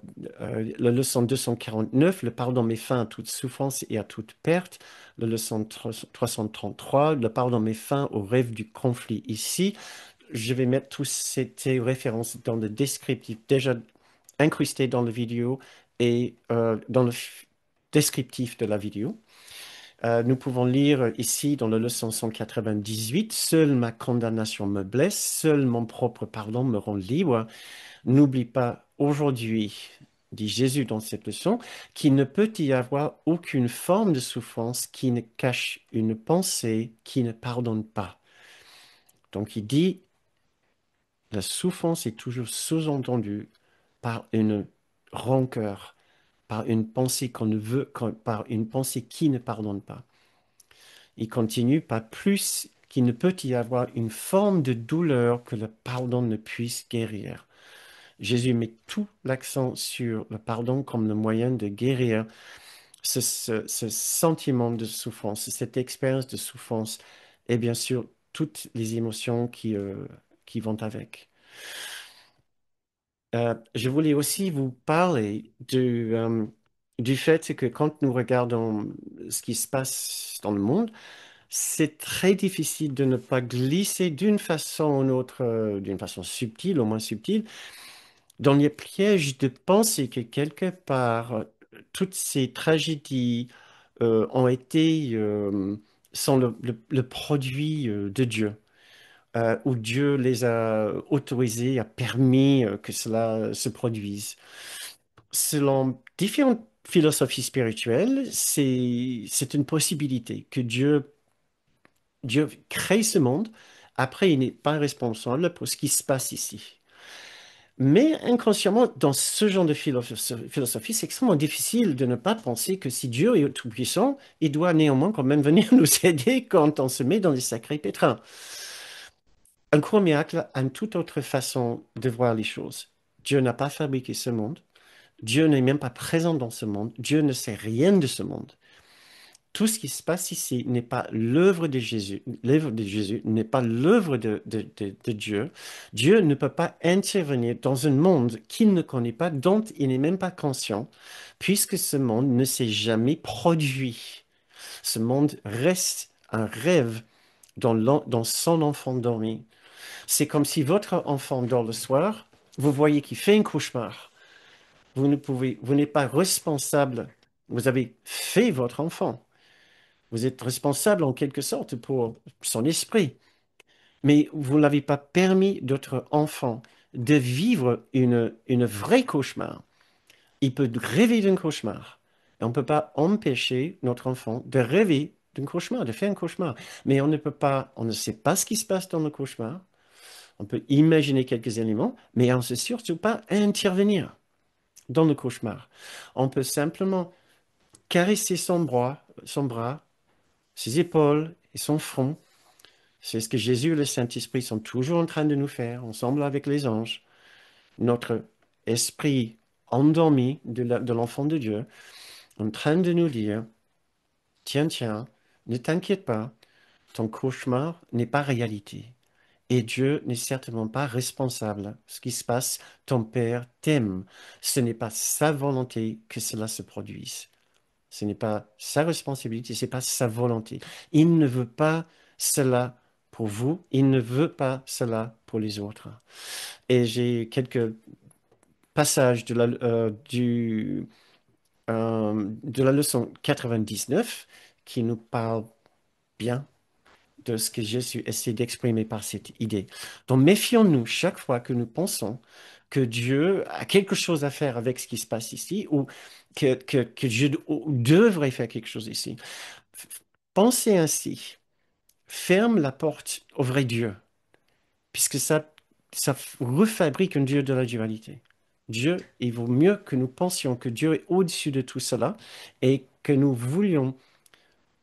la leçon 249, le pardon met fin à toute souffrance et à toute perte. La leçon 333, le pardon met fin au rêve du conflit. Ici, je vais mettre toutes ces références dans le descriptif déjà incrusté dans la vidéo et dans le descriptif de la vidéo. Nous pouvons lire ici dans la leçon 198, seule ma condamnation me blesse, seul mon propre pardon me rend libre. N'oublie pas aujourd'hui, dit Jésus dans cette leçon, qu'il ne peut y avoir aucune forme de souffrance qui ne cache une pensée qui ne pardonne pas. Donc il dit, la souffrance est toujours sous-entendue par une rancœur, par une pensée qu'on ne veut, par une pensée qui ne pardonne pas. Il continue, pas plus qu'il ne peut y avoir une forme de douleur que le pardon ne puisse guérir. Jésus met tout l'accent sur le pardon comme le moyen de guérir ce sentiment de souffrance, cette expérience de souffrance et bien sûr toutes les émotions qui vont avec. Je voulais aussi vous parler du fait que quand nous regardons ce qui se passe dans le monde, c'est très difficile de ne pas glisser d'une façon ou d'une autre, d'une façon subtile, au moins subtile, dans les pièges de penser que quelque part, toutes ces tragédies ont été, sont le produit de Dieu, où Dieu les a autorisés, a permis que cela se produise. Selon différentes philosophies spirituelles, c'est une possibilité que Dieu crée ce monde. Après, il n'est pas responsable pour ce qui se passe ici. Mais inconsciemment, dans ce genre de philosophie, c'est extrêmement difficile de ne pas penser que si Dieu est tout-puissant, il doit néanmoins quand même venir nous aider quand on se met dans les sacrés pétrins. Un court miracle a une toute autre façon de voir les choses. Dieu n'a pas fabriqué ce monde. Dieu n'est même pas présent dans ce monde. Dieu ne sait rien de ce monde. Tout ce qui se passe ici n'est pas l'œuvre de Jésus. L'œuvre de Jésus n'est pas l'œuvre de Dieu. Dieu ne peut pas intervenir dans un monde qu'il ne connaît pas, dont il n'est même pas conscient, puisque ce monde ne s'est jamais produit. Ce monde reste un rêve dans son enfant dormi. C'est comme si votre enfant dort le soir, vous voyez qu'il fait un cauchemar. Vous n'êtes pas responsable. Vous avez fait votre enfant. Vous êtes responsable en quelque sorte pour son esprit, mais vous n'avez pas permis d'autres enfants de vivre une vraie cauchemar. Il peut rêver d'un cauchemar. Et on ne peut pas empêcher notre enfant de rêver d'un cauchemar, de faire un cauchemar. Mais on ne sait pas ce qui se passe dans le cauchemar. On peut imaginer quelques éléments, mais on ne sait surtout pas intervenir dans le cauchemar. On peut simplement caresser son bras, ses épaules et son front. C'est ce que Jésus et le Saint-Esprit sont toujours en train de nous faire, ensemble avec les anges. Notre esprit endormi de l'enfant de Dieu, en train de nous dire, tiens, tiens, ne t'inquiète pas, ton cauchemar n'est pas réalité. Et Dieu n'est certainement pas responsable. Ce qui se passe, ton Père t'aime. Ce n'est pas sa volonté que cela se produise. Ce n'est pas sa responsabilité, ce n'est pas sa volonté. Il ne veut pas cela pour vous, il ne veut pas cela pour les autres. Et j'ai quelques passages de la leçon 99 qui nous parlent bien de ce que Jésus essaie d'exprimer par cette idée. Donc méfions-nous chaque fois que nous pensons que Dieu a quelque chose à faire avec ce qui se passe ici ou que Dieu devrait faire quelque chose ici. Pensez ainsi, ferme la porte au vrai Dieu, puisque ça refabrique un Dieu de la dualité. Dieu, il vaut mieux que nous pensions que Dieu est au-dessus de tout cela et que nous voulions,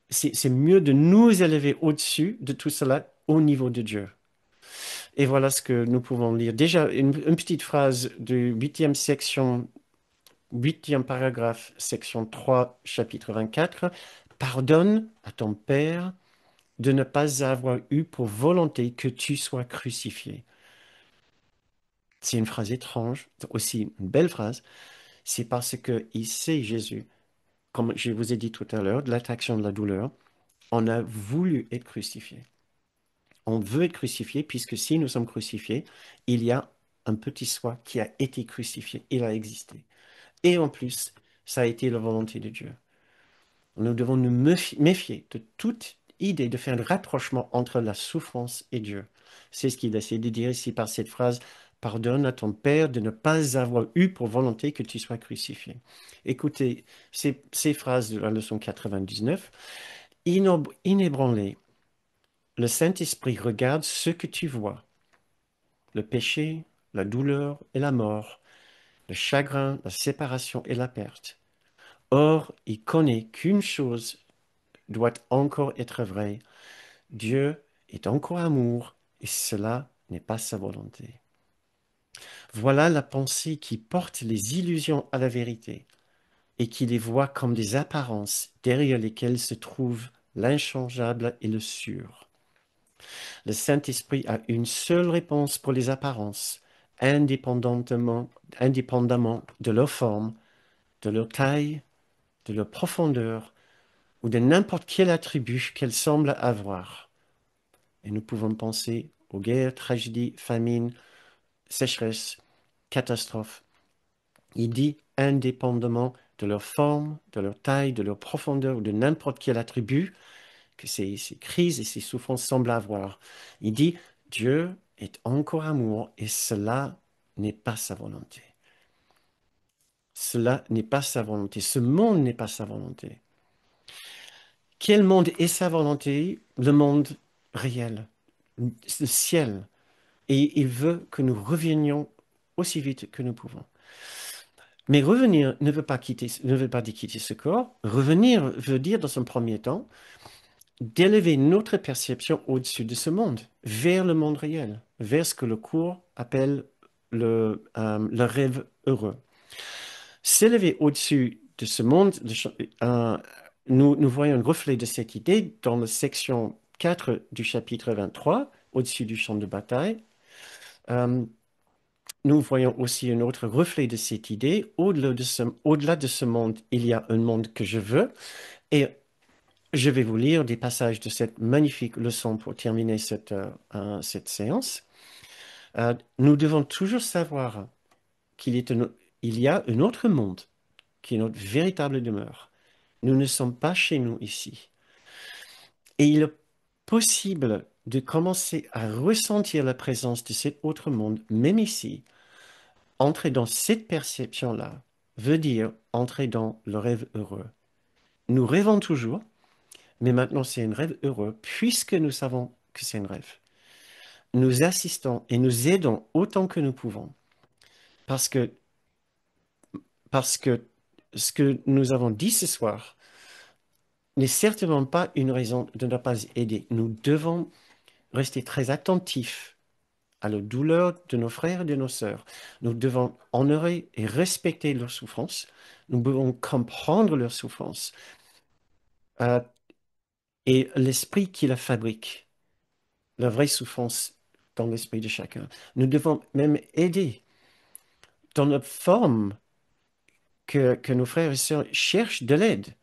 c'est mieux de nous élever au-dessus de tout cela au niveau de Dieu. Et voilà ce que nous pouvons lire. Déjà, une petite phrase de huitième section, huitième paragraphe, section 3, chapitre 24. Pardonne à ton Père de ne pas avoir eu pour volonté que tu sois crucifié. C'est une phrase étrange, aussi une belle phrase. C'est parce que il sait, Jésus, comme je vous ai dit tout à l'heure, de l'attraction de la douleur, on a voulu être crucifié. On veut être crucifié puisque si nous sommes crucifiés, il y a un petit soi qui a été crucifié, il a existé. Et en plus, ça a été la volonté de Dieu. Nous devons nous méfier de toute idée de faire un rapprochement entre la souffrance et Dieu. C'est ce qu'il essaie de dire ici par cette phrase. Pardonne à ton Père de ne pas avoir eu pour volonté que tu sois crucifié. Écoutez ces phrases de la leçon 99. Inébranlé, le Saint-Esprit regarde ce que tu vois, le péché, la douleur et la mort, le chagrin, la séparation et la perte. Or, il connaît qu'une chose doit encore être vraie. Dieu est encore amour et cela n'est pas sa volonté. Voilà la pensée qui porte les illusions à la vérité. et qui les voit comme des apparences derrière lesquelles se trouve l'inchangeable et le sûr. Le Saint-Esprit a une seule réponse pour les apparences, indépendamment de leur forme, de leur taille, de leur profondeur ou de n'importe quel attribut qu'elles semblent avoir. Et nous pouvons penser aux guerres, tragédies, famines, sécheresses, catastrophes. Il dit indépendamment de leur forme, de leur taille, de leur profondeur ou de n'importe quel attribut que ces crises et ces souffrances semblent avoir. Il dit Dieu est encore amour et cela n'est pas sa volonté. Cela n'est pas sa volonté. Ce monde n'est pas sa volonté. Quel monde est sa volonté? Le monde réel, le ciel. Et il veut que nous revenions aussi vite que nous pouvons. Mais revenir ne veut pas dire quitter ce corps. Revenir veut dire, dans un premier temps, d'élever notre perception au-dessus de ce monde, vers le monde réel, vers ce que le cours appelle le rêve heureux. S'élever au-dessus de ce monde, euh, nous voyons un reflet de cette idée dans la section 4 du chapitre 23, au-dessus du champ de bataille. Euh, Nous voyons aussi un autre reflet de cette idée. Au-delà de ce monde, il y a un monde que je veux. Et je vais vous lire des passages de cette magnifique leçon pour terminer cette séance. Nous devons toujours savoir il y a un autre monde qui est notre véritable demeure. Nous ne sommes pas chez nous ici. Et il est possible de commencer à ressentir la présence de cet autre monde, même ici. Entrer dans cette perception-là veut dire entrer dans le rêve heureux. Nous rêvons toujours, mais maintenant c'est un rêve heureux puisque nous savons que c'est un rêve. Nous assistons et nous aidons autant que nous pouvons parce que, parce que ce que nous avons dit ce soir n'est certainement pas une raison de ne pas aider. Nous devons rester très attentifs à la douleur de nos frères et de nos sœurs. Nous devons honorer et respecter leurs souffrances. Nous devons comprendre leurs souffrances euh, et l'esprit qui la fabrique, la vraie souffrance dans l'esprit de chacun. Nous devons même aider dans notre forme que nos frères et sœurs cherchent de l'aide,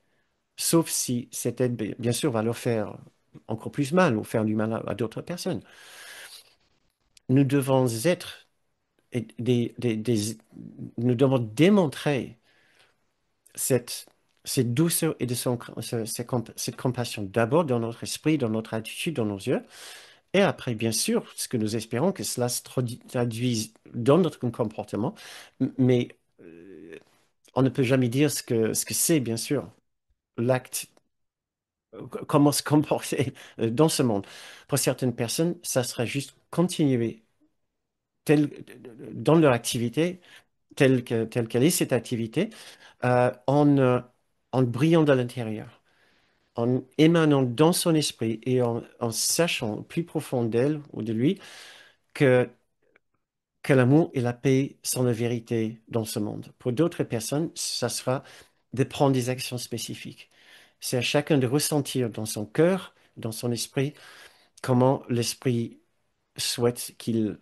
sauf si cette aide, bien sûr, va leur faire encore plus mal ou faire du mal à d'autres personnes. Nous devons être nous devons démontrer cette, cette douceur et cette compassion d'abord dans notre esprit, dans notre attitude, dans nos yeux, et après, bien sûr, ce que nous espérons que cela se traduise dans notre comportement, mais on ne peut jamais dire ce que c'est, bien sûr, l'acte, comment se comporter dans ce monde. Pour certaines personnes, ça sera juste continuer tel, dans leur activité, telle qu'elle est cette activité, euh, en, euh, en brillant de l'intérieur, en émanant dans son esprit et en sachant au plus profond d'elle ou de lui que, que l'amour et la paix sont la vérité dans ce monde. Pour d'autres personnes, ça sera de prendre des actions spécifiques. C'est à chacun de ressentir dans son cœur, dans son esprit, comment l'esprit souhaite qu'il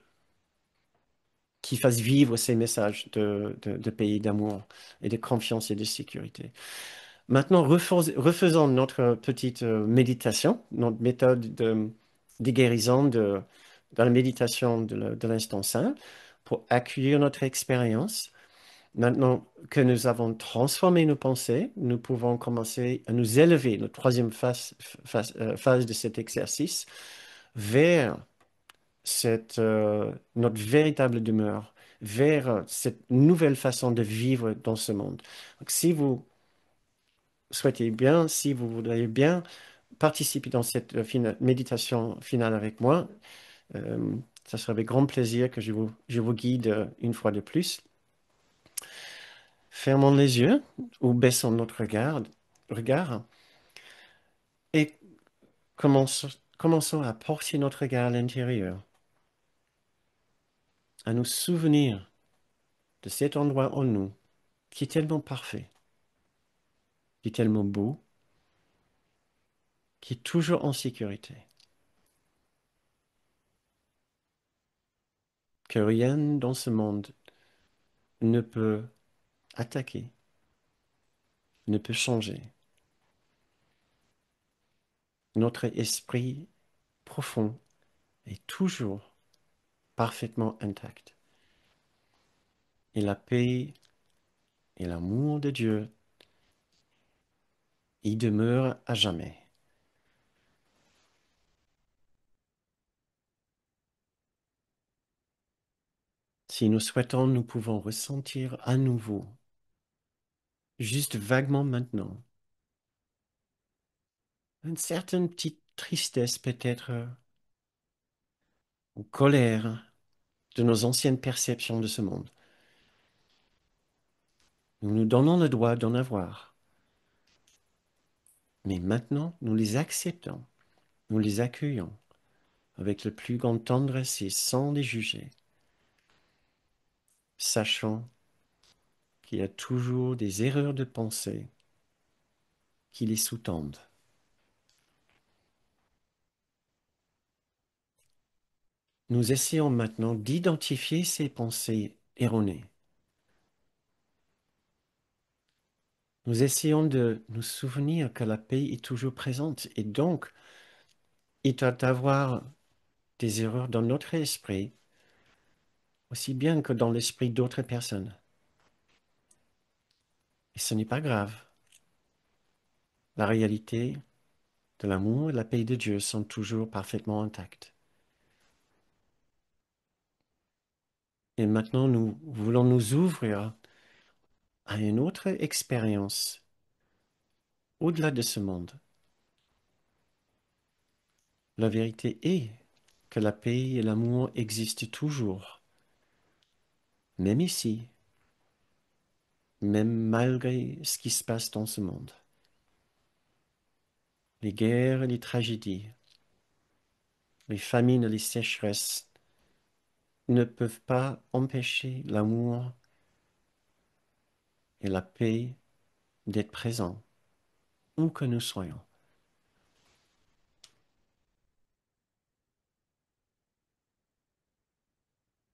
fasse vivre ces messages de paix, d'amour et de confiance et de sécurité. Maintenant, refaisons notre petite méditation, notre méthode de guérison dans la méditation de l'instant saint pour accueillir notre expérience. Maintenant que nous avons transformé nos pensées, nous pouvons commencer à nous élever, notre troisième phase de cet exercice, vers notre véritable demeure, vers cette nouvelle façon de vivre dans ce monde. Donc, si vous souhaitez bien, si vous voudriez bien participer dans cette méditation finale avec moi, euh, ça serait avec grand plaisir que je vous guide une fois de plus. Fermons les yeux ou baissons notre regard et commençons à porter notre regard à l'intérieur, à nous souvenir de cet endroit en nous qui est tellement parfait, qui est tellement beau, qui est toujours en sécurité, que rien dans ce monde ne peut attaquer, ne peut changer. Notre esprit profond est toujours parfaitement intact. Et la paix et l'amour de Dieu y demeurent à jamais. Si nous souhaitons, nous pouvons ressentir à nouveau, juste vaguement maintenant, une certaine petite tristesse peut-être, ou colère de nos anciennes perceptions de ce monde. Nous nous donnons le droit d'en avoir. Mais maintenant, nous les acceptons, nous les accueillons avec le plus grand tendresse et sans les juger, sachant qu'il y a toujours des erreurs de pensée qui les sous-tendent. Nous essayons maintenant d'identifier ces pensées erronées. Nous essayons de nous souvenir que la paix est toujours présente et donc il doit y avoir des erreurs dans notre esprit aussi bien que dans l'esprit d'autres personnes. Et ce n'est pas grave. La réalité de l'amour et la paix de Dieu sont toujours parfaitement intactes. Et maintenant, nous voulons nous ouvrir à une autre expérience au-delà de ce monde. La vérité est que la paix et l'amour existent toujours, même ici, même malgré ce qui se passe dans ce monde. Les guerres et les tragédies, les famines et les sécheresses ne peuvent pas empêcher l'amour et la paix d'être présents où que nous soyons.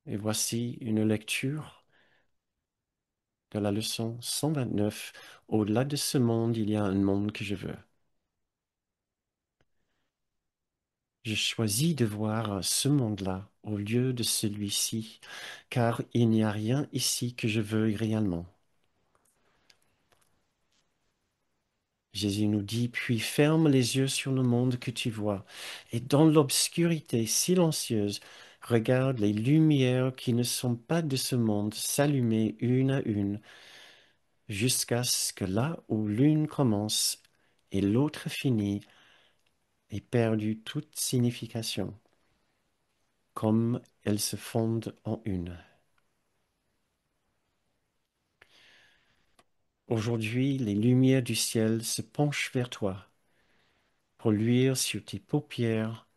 Et voici une lecture de la leçon 129. Au-delà de ce monde, il y a un monde que je veux. Je choisis de voir ce monde-là au lieu de celui-ci, car il n'y a rien ici que je veuille réellement. Jésus nous dit, puis ferme les yeux sur le monde que tu vois, et dans l'obscurité silencieuse, regarde les lumières qui ne sont pas de ce monde s'allumer une à une, jusqu'à ce que là où l'une commence et l'autre finit, ait perdu toute signification, comme elles se fondent en une. Aujourd'hui, les lumières du ciel se penchent vers toi pour luire sur tes paupières,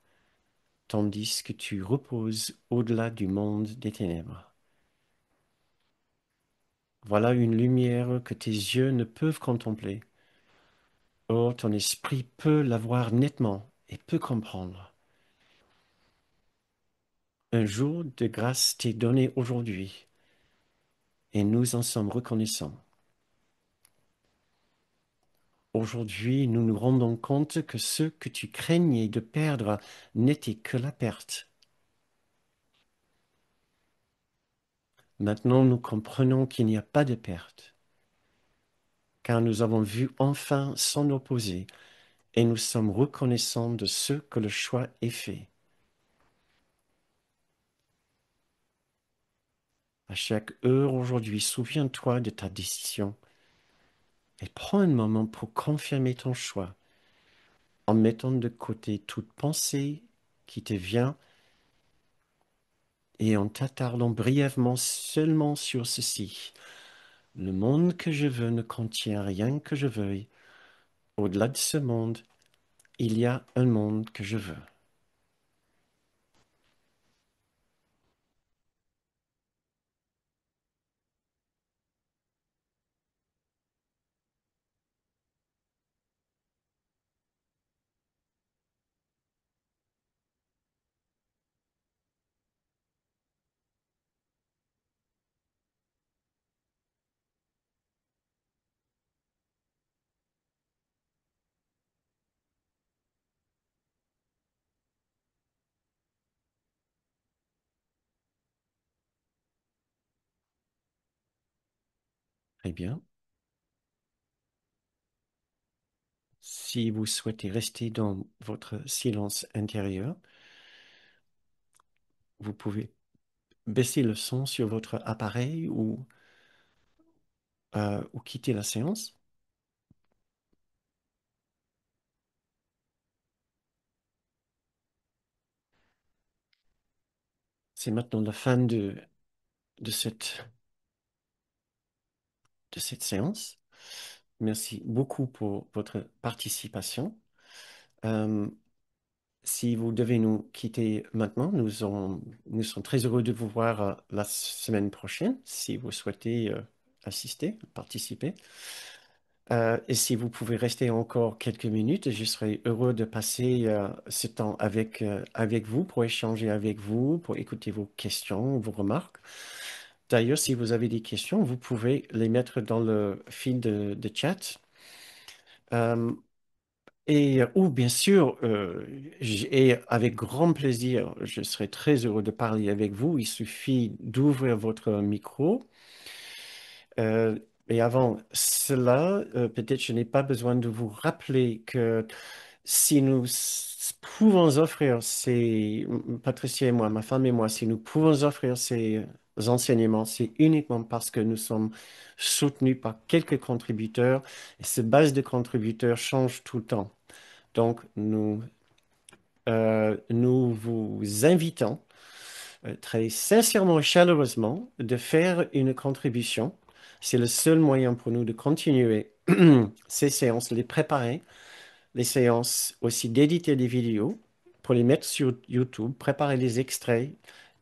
tandis que tu reposes au-delà du monde des ténèbres. Voilà une lumière que tes yeux ne peuvent contempler. Or, ton esprit peut la voir nettement et peut comprendre. Un jour de grâce t'est donné aujourd'hui, et nous en sommes reconnaissants. Aujourd'hui, nous nous rendons compte que ce que tu craignais de perdre n'était que la perte. Maintenant, nous comprenons qu'il n'y a pas de perte, car nous avons vu enfin s'en opposer, et nous sommes reconnaissants de ce que le choix est fait. À chaque heure aujourd'hui, souviens-toi de ta décision et prends un moment pour confirmer ton choix en mettant de côté toute pensée qui te vient et en t'attardant brièvement seulement sur ceci. Le monde que je veux ne contient rien que je veuille. Au-delà de ce monde, il y a un monde que je veux. Très bien. Si vous souhaitez rester dans votre silence intérieur, vous pouvez baisser le son sur votre appareil ou quitter la séance. C'est maintenant la fin de de cette séance. Merci beaucoup pour votre participation. Euh, Si vous devez nous quitter maintenant, nous sommes très heureux de vous voir la semaine prochaine, si vous souhaitez assister, participer. Et si vous pouvez rester encore quelques minutes, je serai heureux de passer ce temps avec vous, pour échanger avec vous, pour écouter vos questions, vos remarques. D'ailleurs, si vous avez des questions, vous pouvez les mettre dans le fil de chat. Euh, ou bien sûr, et avec grand plaisir, je serai très heureux de parler avec vous. Il suffit d'ouvrir votre micro. Euh, et avant cela, peut-être je n'ai pas besoin de vous rappeler que si nous pouvons offrir Patricia et moi, ma femme et moi, si nous pouvons offrir ces enseignements, c'est uniquement parce que nous sommes soutenus par quelques contributeurs. Et ces bases de contributeurs changent tout le temps. Donc, nous vous invitons très sincèrement et chaleureusement de faire une contribution. C'est le seul moyen pour nous de continuer ces séances, les préparer, les séances aussi d'éditer des vidéos pour les mettre sur YouTube, préparer les extraits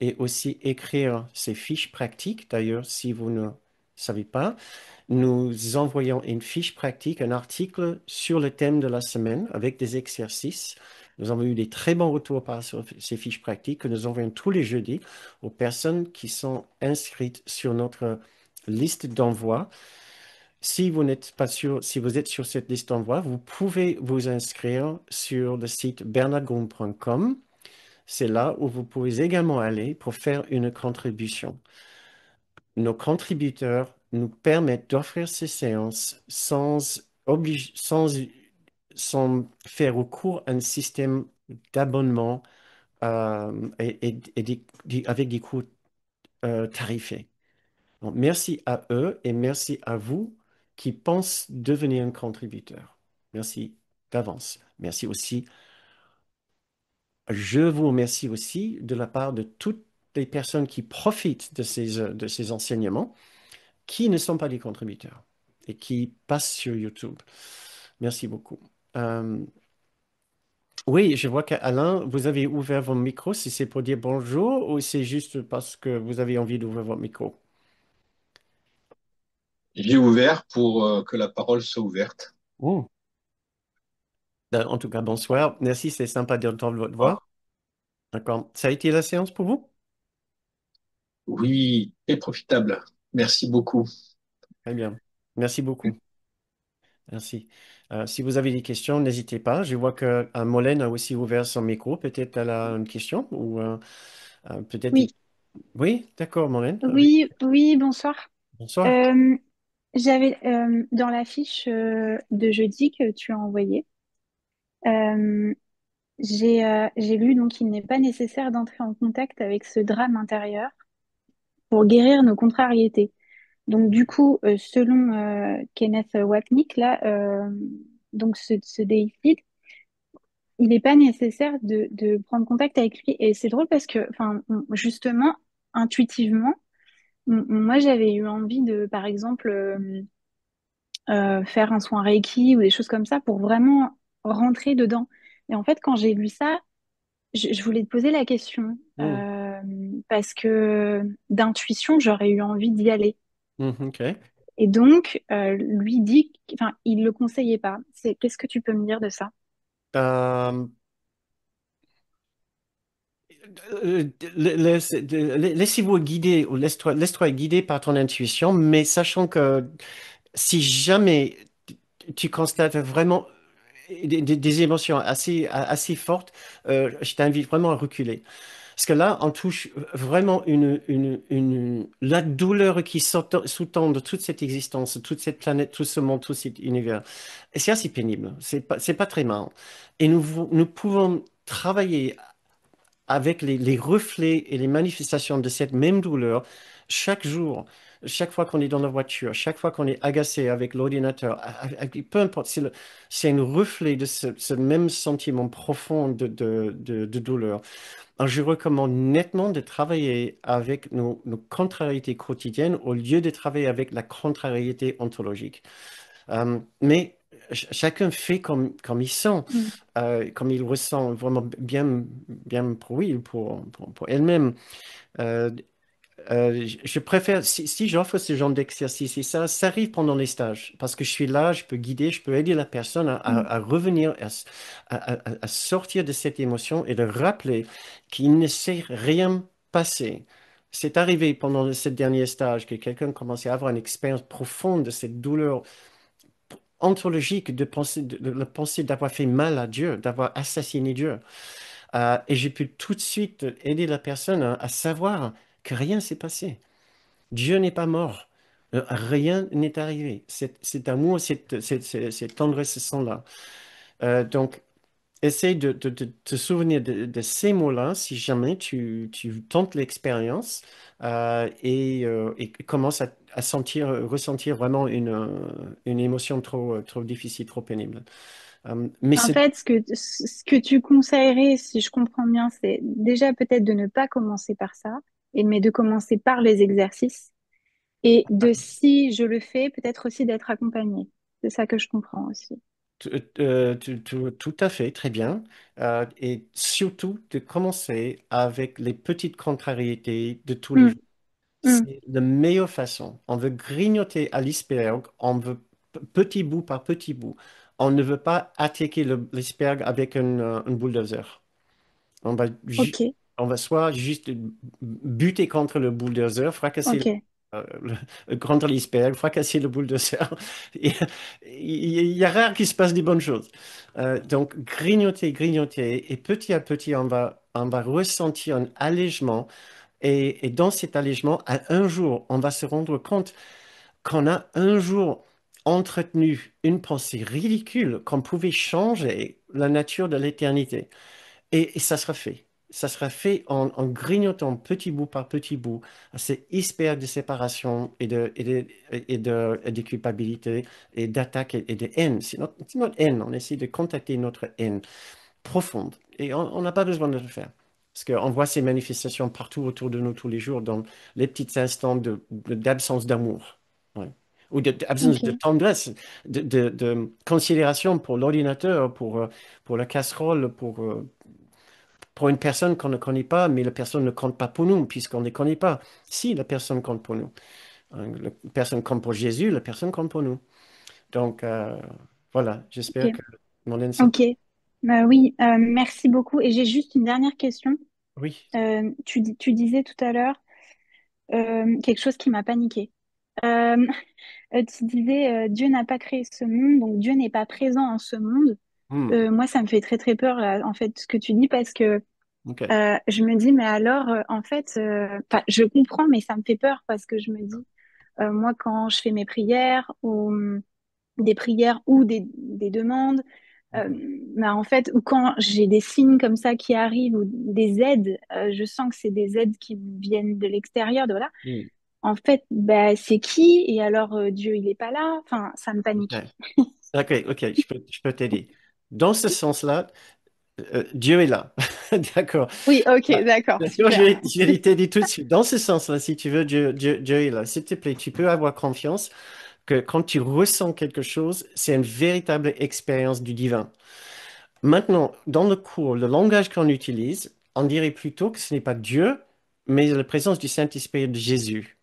et aussi écrire ces fiches pratiques. D'ailleurs, si vous ne savez pas, nous envoyons une fiche pratique, un article sur le thème de la semaine avec des exercices. Nous avons eu des très bons retours par ces fiches pratiques que nous envoyons tous les jeudis aux personnes qui sont inscrites sur notre liste d'envoi. Si vous n'êtes pas sûr, si vous êtes sur cette liste d'envoi, vous pouvez vous inscrire sur le site bernardgoum.com. C'est là où vous pouvez également aller pour faire une contribution. Nos contributeurs nous permettent d'offrir ces séances sans faire recours à un système d'abonnement avec des coûts tarifés. Donc, merci à eux et merci à vous qui pensent devenir un contributeur. Merci d'avance. Merci aussi. Je vous remercie aussi de la part de toutes les personnes qui profitent de ces enseignements, qui ne sont pas des contributeurs et qui passent sur YouTube. Merci beaucoup. Euh, oui, je vois qu'Alain, vous avez ouvert votre micro, si c'est pour dire bonjour ou c'est juste parce que vous avez envie d'ouvrir votre micro. J'ai ouvert pour que la parole soit ouverte. Oh. En tout cas, bonsoir. Merci, c'est sympa d'entendre votre voix. Ah, D'accord. Ça a été la séance pour vous? oui, et profitable. Merci beaucoup. Très bien. Merci beaucoup. Merci. Si vous avez des questions, n'hésitez pas. Je vois que Molène a aussi ouvert son micro. Peut-être elle a une question ou peut-être. Oui, Oui, d'accord, Molène. oui, oui, bonsoir. Bonsoir. Euh, J'avais dans la fiche de jeudi que tu as envoyée, euh, j'ai lu donc il n'est pas nécessaire d'entrer en contact avec ce drame intérieur pour guérir nos contrariétés. Donc du coup, selon Kenneth Wapnick, là, donc ce déicide, il n'est pas nécessaire de prendre contact avec lui. Et c'est drôle parce que, enfin, justement, intuitivement, moi j'avais eu envie de, par exemple, faire un soin Reiki ou des choses comme ça pour vraiment rentrer dedans. Et en fait, quand j'ai lu ça, je voulais te poser la question Hmm. parce que d'intuition, j'aurais eu envie d'y aller. Hmm, ok. Et donc, lui dit, enfin, il le conseillait pas. Qu'est-ce que tu peux me dire de ça? Euh, Laissez-vous guider ou laisse-toi guider par ton intuition, mais sachant que si jamais tu constates vraiment des émotions assez fortes, je t'invite vraiment à reculer. Parce que là, on touche vraiment la douleur qui sous-tend de toute cette existence, toute cette planète, tout ce monde, tout cet univers. Et c'est assez pénible. C'est pas très marrant. Et nous pouvons travailler avec les reflets et les manifestations de cette même douleur chaque jour, chaque fois qu'on est dans la voiture, chaque fois qu'on est agacé avec l'ordinateur, peu importe, c'est un reflet de ce même sentiment profond de douleur. Alors, je recommande nettement de travailler avec nos contrariétés quotidiennes au lieu de travailler avec la contrariété ontologique. Mais chacun fait comme il sent, Mm. comme il ressent vraiment bien pour lui, pour elle-même. Euh, je préfère, si j'offre ce genre d'exercice, et ça arrive pendant les stages, parce que je suis là, je peux guider, je peux aider la personne Mm. à revenir, à sortir de cette émotion et de rappeler qu'il ne s'est rien passé. C'est arrivé pendant ce dernier stage que quelqu'un commençait à avoir une expérience profonde de cette douleur ontologique de la pensée d'avoir fait mal à Dieu, d'avoir assassiné Dieu. Et j'ai pu tout de suite aider la personne à savoir que rien s'est passé. Dieu n'est pas mort. Rien n'est arrivé. Cet amour, cette tendresse sont là. Donc, essaye de te souvenir de ces mots-là si jamais tu tentes l'expérience et commences à ressentir vraiment une émotion trop difficile, trop pénible. Mais En c'est fait, ce que tu conseillerais, si je comprends bien, c'est déjà peut-être de ne pas commencer par ça, mais de commencer par les exercices. Et de si je le fais, peut-être aussi d'être accompagné. C'est ça que je comprends aussi. tout à fait, très bien. Et surtout de commencer avec les petites contrariétés de tous les Mm, jours. mm. C'est la meilleure façon. On veut grignoter à l'iceberg, on veut petit bout par petit bout. On ne veut pas attaquer l'iceberg avec un bulldozer. On va, Ok, on va soit juste buter contre le bulldozer, fracasser ok, contre l'iceberg, fracasser le bulldozer. Et il y a rare qu'il se passe des bonnes choses. Donc, grignoter, et petit à petit, on va ressentir un allègement. Et dans cet allègement, à un jour, on va se rendre compte qu'on a un jour entretenu une pensée ridicule qu'on pouvait changer la nature de l'éternité. Et ça sera fait. Ça sera fait en grignotant petit bout par petit bout ces icebergs de séparation et de culpabilité et d'attaque et de haine. C'est notre haine. On essaie de contacter notre haine profonde. Et on n'a pas besoin de le faire. Parce qu'on voit ces manifestations partout autour de nous tous les jours dans les petits instants d'absence d'amour. Ouais. Ou d'absence de ok, tendresse, de considération pour l'ordinateur, pour la casserole, pour une personne qu'on ne connaît pas, mais la personne ne compte pas pour nous, puisqu'on ne les connaît pas. Si, la personne compte pour nous. La personne compte pour Jésus, la personne compte pour nous. Donc, voilà, j'espère ok, que mon insight. ok. Bah oui, merci beaucoup. Et j'ai juste une dernière question. Oui. Tu disais tout à l'heure quelque chose qui m'a paniqué. Euh, tu disais Dieu n'a pas créé ce monde, donc Dieu n'est pas présent en ce monde. Hmm. Moi, ça me fait très très peur là, en fait, ce que tu dis parce que OK. je me dis, mais alors, en fait, je comprends, mais ça me fait peur parce que je me dis, moi, quand je fais mes prières ou des prières ou des demandes, euh, bah, en fait, ou quand j'ai des signes comme ça qui arrivent ou des aides, je sens que c'est des aides qui me viennent de l'extérieur, de voilà. Hmm. En fait, bah, c'est qui? Et alors, Dieu, il est pas là. Enfin, ça me panique. OK. OK, je peux t'aider. Dans ce sens-là, Dieu est là. D'accord. Oui, ok, Ah, d'accord, d'accord, je super. vais, je vais t'aider tout de suite. Dans ce sens-là, si tu veux, Dieu est là. S'il te plaît, tu peux avoir confiance que quand tu ressens quelque chose, c'est une véritable expérience du divin. Maintenant, dans le cours, le langage qu'on utilise, on dirait plutôt que ce n'est pas Dieu, mais la présence du Saint-Esprit de Jésus.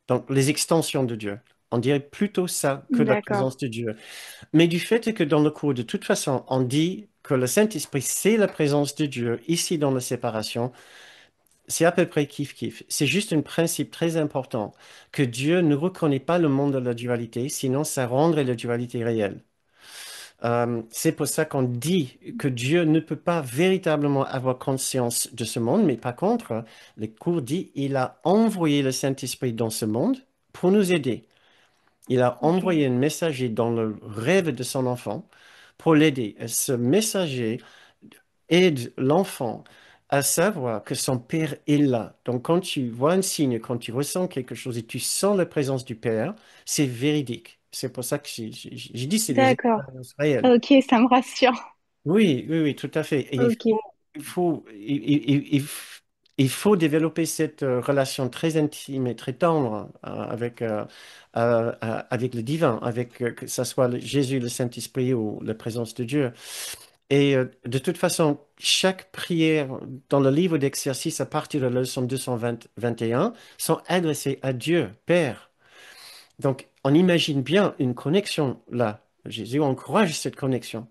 Donc, les extensions de Dieu. On dirait plutôt ça que la D'accord. présence de Dieu. Mais du fait que dans le cours, de toute façon, on dit que le Saint-Esprit, c'est la présence de Dieu ici dans la séparation, c'est à peu près kiff-kiff. C'est juste un principe très important que Dieu ne reconnaît pas le monde de la dualité, sinon ça rendrait la dualité réelle. C'est pour ça qu'on dit que Dieu ne peut pas véritablement avoir conscience de ce monde, mais par contre, le cours dit il a envoyé le Saint-Esprit dans ce monde pour nous aider. Il a Ok. envoyé un messager dans le rêve de son enfant pour l'aider. Et ce messager aide l'enfant à savoir que son Père est là. Donc, quand tu vois un signe, quand tu ressens quelque chose et tu sens la présence du Père, c'est véridique. C'est pour ça que j'ai dit c'est des D'accord. expériences réelles. Ok, ça me rassure. Oui, oui, oui, tout à fait. Et Ok. il faut, il faut développer cette relation très intime et très tendre avec le divin, avec que ce soit Jésus, le Saint-Esprit ou la présence de Dieu. Et de toute façon, chaque prière dans le livre d'exercice à partir de la leçon 221 sont adressées à Dieu, Père. Donc, on imagine bien une connexion là. Jésus encourage cette connexion.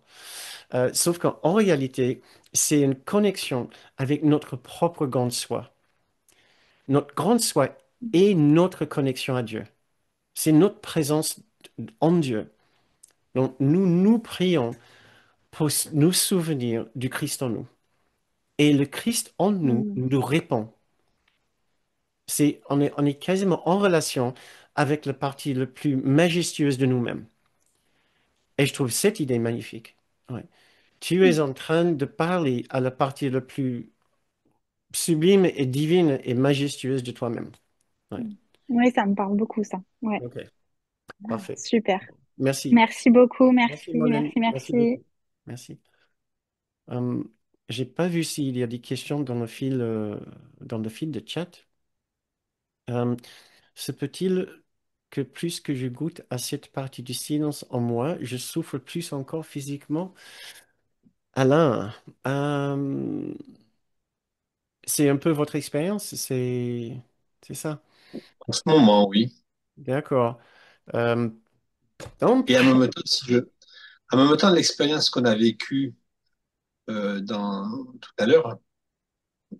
Sauf qu'en réalité, c'est une connexion avec notre propre grande soi. Notre grande soi est notre connexion à Dieu. C'est notre présence en Dieu. Donc, nous prions pour nous souvenir du Christ en nous. Et le Christ en nous Hmm. nous répond. On est quasiment en relation avec la partie la plus majestueuse de nous-mêmes. Et je trouve cette idée magnifique. Ouais. Tu es en train de parler à la partie la plus sublime et divine et majestueuse de toi-même. Ouais. Oui, ça me parle beaucoup, ça. Ouais, Ok, parfait. super. Merci. Merci beaucoup, Merci, merci, Molène. merci, Merci beaucoup. merci. Merci. Euh, j'ai pas vu s'il y a des questions dans le fil de chat. Euh, se peut-il que plus que je goûte à cette partie du silence en moi, je souffre plus encore physiquement? Alain, c'est un peu votre expérience, c'est ça. En ce moment, oui. D'accord. Euh, en Et en pré- même temps, en même temps, l'expérience qu'on a vécue tout à l'heure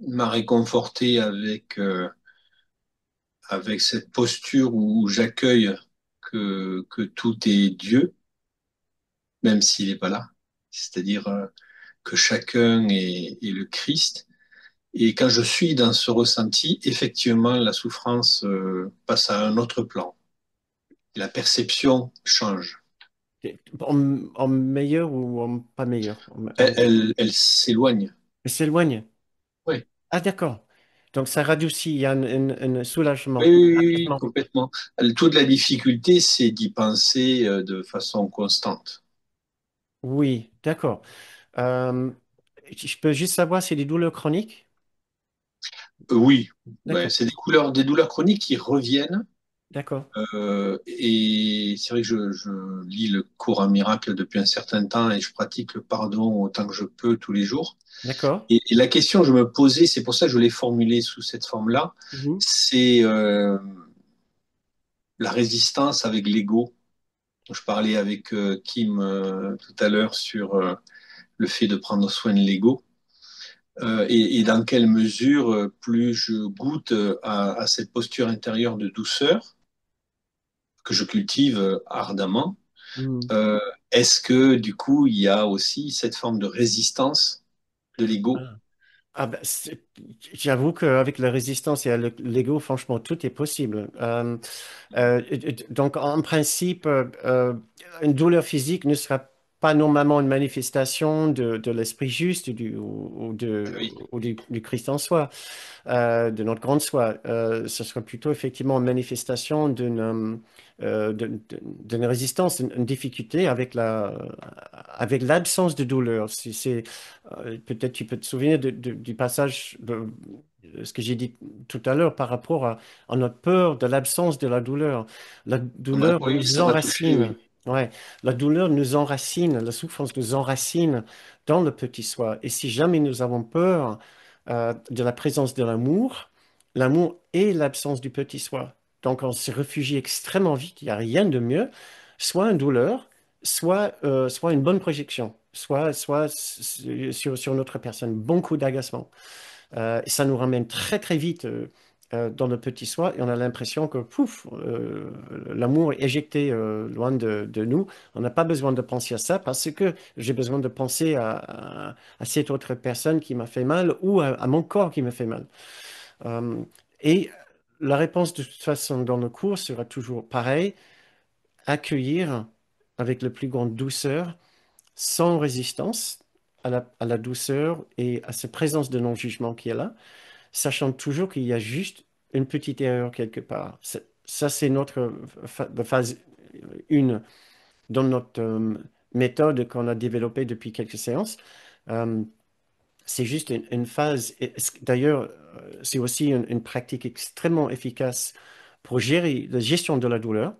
m'a réconforté avec cette posture où j'accueille que tout est Dieu, même s'il n'est pas là. C'est-à-dire que chacun est le Christ. Et quand je suis dans ce ressenti, effectivement, la souffrance passe à un autre plan. La perception change. en meilleur ou en pas meilleur? Elle s'éloigne. Elle s'éloigne. Oui. Ah, d'accord. Donc ça radoucit, il y a un Oui, soulagement. oui, oui, oui, Apaisement. complètement. Toute la difficulté, c'est d'y penser de façon constante. Oui, d'accord. Euh, je peux juste savoir, c'est des douleurs chroniques? Oui, ouais, D'accord, c'est des douleurs chroniques qui reviennent. d'accord, Et c'est vrai que je lis le cours en miracle depuis un certain temps et je pratique le pardon autant que je peux tous les jours. d'accord. Et la question que je me posais, c'est pour ça que je l'ai formulée sous cette forme-là, Mhm. c'est la résistance avec l'ego. Je parlais avec Kim tout à l'heure sur le fait de prendre soin de l'ego. Et dans quelle mesure, plus je goûte à cette posture intérieure de douceur que je cultive ardemment, Mhm. euh, est-ce que du coup, il y a aussi cette forme de résistance de l'ego? Ah. Ah ben, j'avoue qu'avec la résistance et l'ego, franchement, tout est possible. Donc, en principe, une douleur physique ne sera pas normalement une manifestation de l'esprit juste Ah oui, ou du Christ en soi. De notre grande soi. Ce sera plutôt effectivement une manifestation d'une résistance, une difficulté avec l'absence de douleur. Peut-être tu peux te souvenir du passage de ce que j'ai dit tout à l'heure par rapport à notre peur de l'absence de la douleur. La douleur oui, nous ça m'a touché, enracine. oui. Ouais, la douleur nous enracine, la souffrance nous enracine dans le petit soi. Et si jamais nous avons peur, de la présence de l'amour, l'amour est l'absence du petit soi. Donc on se réfugie extrêmement vite, il n'y a rien de mieux, soit une douleur, soit une bonne projection, soit sur notre personne, bon coup d'agacement. Ça nous ramène très très vite dans le petit soi et on a l'impression que pouf, l'amour est éjecté loin de nous. On n'a pas besoin de penser à ça parce que j'ai besoin de penser à cette autre personne qui m'a fait mal ou à mon corps qui me fait mal. Euh, et la réponse de toute façon dans le cours sera toujours pareil, accueillir avec la plus grande douceur, sans résistance à la douceur et à cette présence de non-jugement qui est là, sachant toujours qu'il y a juste une petite erreur quelque part. Ça, c'est notre phase 1 dans notre méthode qu'on a développée depuis quelques séances. Euh, c'est juste une phase. D'ailleurs, c'est aussi une pratique extrêmement efficace pour gérer la gestion de la douleur.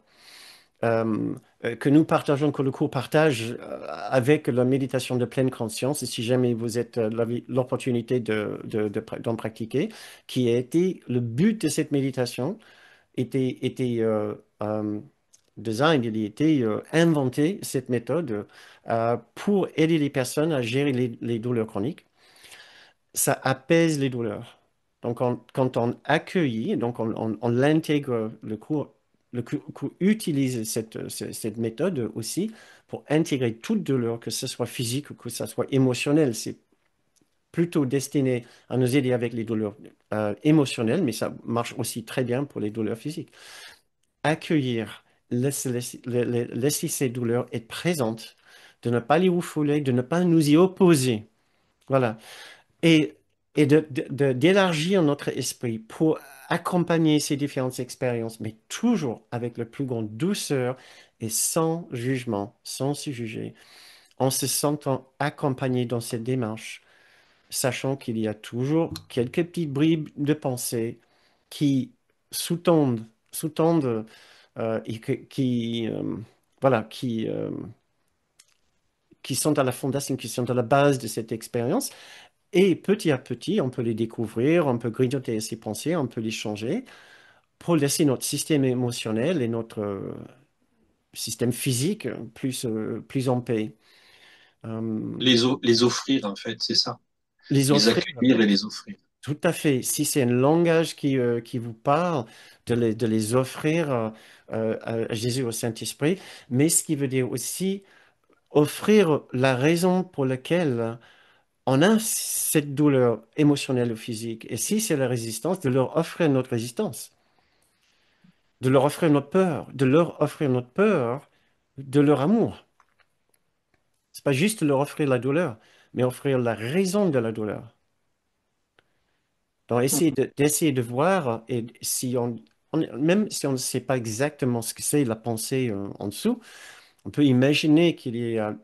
euh, que nous partageons, que le cours partage avec la méditation de pleine conscience, et si jamais vous êtes l'opportunité d'en pratiquer, qui a été le but de cette méditation, était design, il a été inventé, cette méthode, pour aider les personnes à gérer les douleurs chroniques. Ça apaise les douleurs. Donc, quand on accueille, donc on l'intègre, le cours utilise cette méthode aussi pour intégrer toute douleur, que ce soit physique ou que ce soit émotionnel. C'est plutôt destiné à nous aider avec les douleurs émotionnelles, mais ça marche aussi très bien pour les douleurs physiques. Accueillir, laisser ces douleurs être présentes, de ne pas les refouler, de ne pas nous y opposer. Voilà. Et, et d'élargir notre esprit pour accompagner ces différentes expériences, mais toujours avec la plus grande douceur et sans jugement, sans se juger, en se sentant accompagné dans cette démarche, sachant qu'il y a toujours quelques petites bribes de pensée qui sous-tendent et voilà, qui sont à la fondation, qui sont à la base de cette expérience. Et petit à petit, on peut les découvrir, on peut grignoter ses pensées, on peut les changer pour laisser notre système émotionnel et notre système physique plus en paix. Euh, Les offrir, en fait, c'est ça. les Les offrir, accueillir et les offrir. tout à fait. Si c'est un langage qui vous parle, de les offrir à Jésus, au Saint-Esprit, mais ce qui veut dire aussi offrir la raison pour laquelle on a cette douleur émotionnelle ou physique. Et si c'est la résistance, de leur offrir notre résistance, de leur offrir notre peur, de leur offrir notre peur, de leur amour. C'est pas juste leur offrir la douleur, mais offrir la raison de la douleur. Donc, d'essayer de voir, et si même si on ne sait pas exactement ce que c'est la pensée en dessous, on peut imaginer qu'il y a